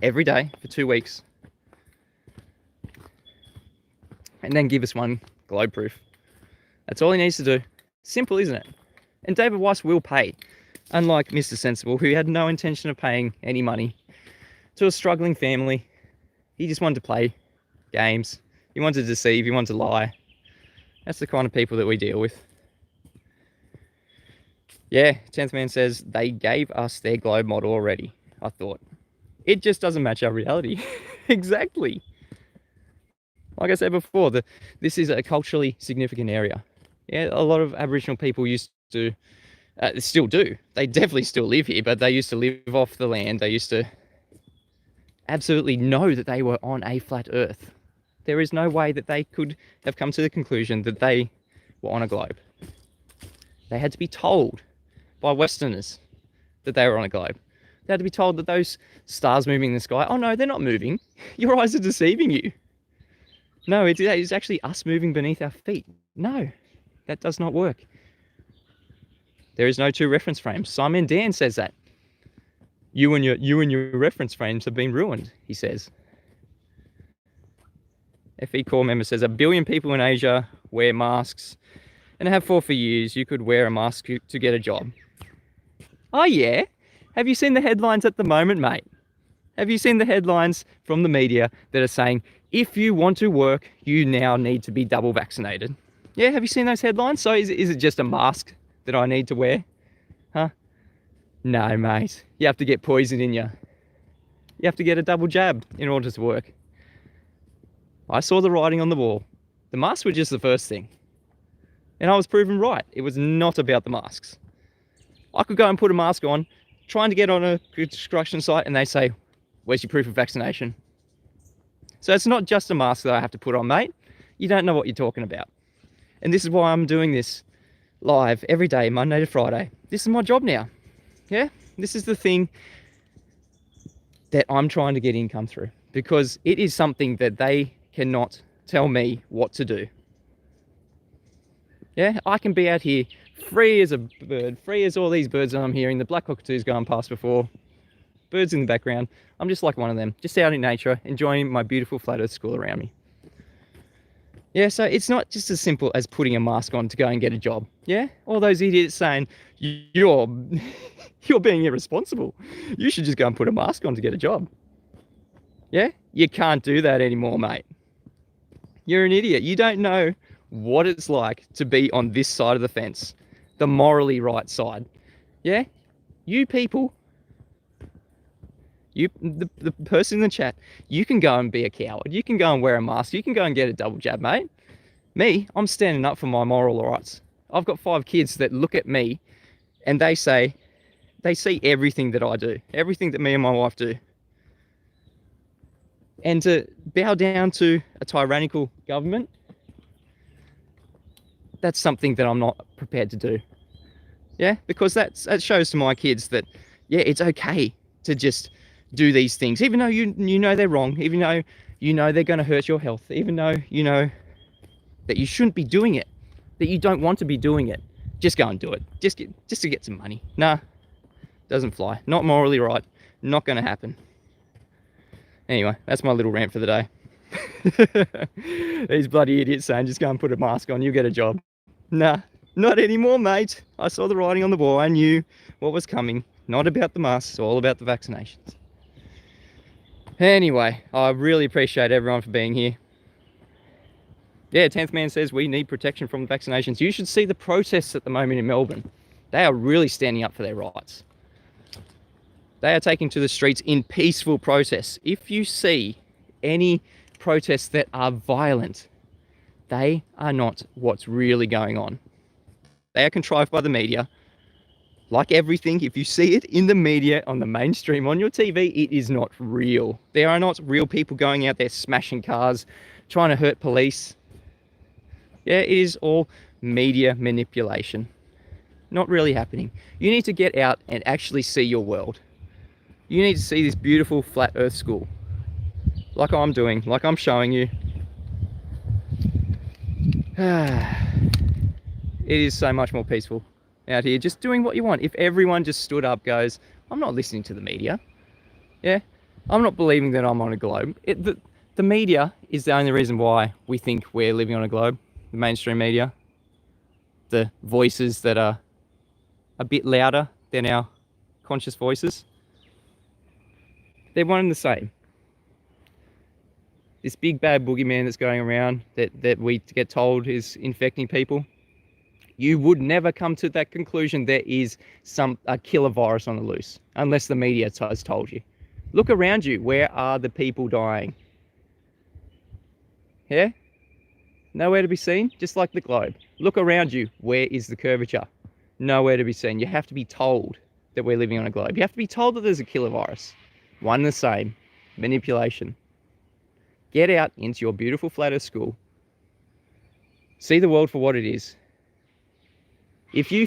every day for 2 weeks. And then give us one globe proof. That's all he needs to do. Simple, isn't it? And David Weiss will pay. Unlike Mr. Sensible, who had no intention of paying any money to a struggling family. He just wanted to play games. He wanted to deceive. He wanted to lie. That's the kind of people that we deal with. Yeah, 10th Man says they gave us their globe model already. I thought. It just doesn't match our reality. Exactly. Like I said before, this is a culturally significant area. Yeah, a lot of Aboriginal people used to, still do. They definitely still live here, but they used to live off the land. They used to absolutely know that they were on a flat earth. There is no way that they could have come to the conclusion that they were on a globe. They had to be told by Westerners that they were on a globe. They had to be told that those stars moving in the sky, oh no, they're not moving. Your eyes are deceiving you. No, it's actually us moving beneath our feet. No, that does not work. There is no 2 reference frames. Simon Dan says that. You and your reference frames have been ruined, he says. FE Core member says 1 billion people in Asia wear masks and have for years you could wear a mask to get a job. Oh yeah? Have you seen the headlines at the moment, mate? Have you seen the headlines from the media that are saying, if you want to work, you now need to be double vaccinated? Yeah, have you seen those headlines? So is it just a mask that I need to wear? Huh? No, mate. You have to get poison in you. You have to get a double jab in order to work. I saw the writing on the wall. The masks were just the first thing. And I was proven right. It was not about the masks. I could go and put a mask on, trying to get on a construction site, and they say, where's your proof of vaccination? So it's not just a mask that I have to put on, mate. You don't know what you're talking about. And this is why I'm doing this live every day, Monday to Friday. This is my job now. Yeah? This is the thing that I'm trying to get income through, because it is something that they cannot tell me what to do. Yeah? I can be out here free as a bird, free as all these birds that I'm hearing, the black cockatoos going past before, birds in the background. I'm just like one of them, just out in nature, enjoying my beautiful flat earth school around me. Yeah, so it's not just as simple as putting a mask on to go and get a job. Yeah, all those idiots saying, you're being irresponsible. You should just go and put a mask on to get a job. Yeah, you can't do that anymore, mate. You're an idiot. You don't know what it's like to be on this side of the fence, the morally right side. Yeah, you people, the person in the chat, you can go and be a coward. You can go and wear a mask. You can go and get a double jab, mate. Me, I'm standing up for my moral rights. I've got 5 kids that look at me and they say, they see everything that I do, everything that me and my wife do. And to bow down to a tyrannical government, that's something that I'm not prepared to do. Yeah, because that shows to my kids that, yeah, it's okay to just do these things, even though you know they're wrong, even though you know they're going to hurt your health, even though you know that you shouldn't be doing it, that you don't want to be doing it. Just go and do it, just to get some money. Nah, doesn't fly. Not morally right. Not going to happen. Anyway, that's my little rant for the day. These bloody idiots saying just go and put a mask on, you'll get a job. Nah, not anymore, mate. I saw the writing on the wall. I knew what was coming. Not about the masks, it's all about the vaccinations. Anyway, I really appreciate everyone for being here. Yeah, 10th Man says we need protection from the vaccinations. You should see the protests at the moment in Melbourne. They are really standing up for their rights. They are taking to the streets in peaceful protests. If you see any protests that are violent, they are not what's really going on. They are contrived by the media. Like everything, if you see it in the media, on the mainstream, on your TV, it is not real. There are not real people going out there smashing cars, trying to hurt police. Yeah, it is all media manipulation. Not really happening. You need to get out and actually see your world. You need to see this beautiful flat earth school. Like I'm doing, like I'm showing you. It is so much more peaceful out here, just doing what you want. If everyone just stood up, goes, I'm not listening to the media. Yeah, I'm not believing that I'm on a globe. The media is the only reason why we think we're living on a globe. The mainstream media, the voices that are a bit louder than our conscious voices, they're one and the same. This big bad boogeyman that's going around that we get told is infecting people, you would never come to that conclusion there is a killer virus on the loose unless the media has told you. Look around you. Where are the people dying? Yeah? Nowhere to be seen, just like the globe. Look around you. Where is the curvature? Nowhere to be seen. You have to be told that we're living on a globe. You have to be told that there's a killer virus. One and the same. Manipulation. Get out into your beautiful flat earth school. See the world for what it is. If you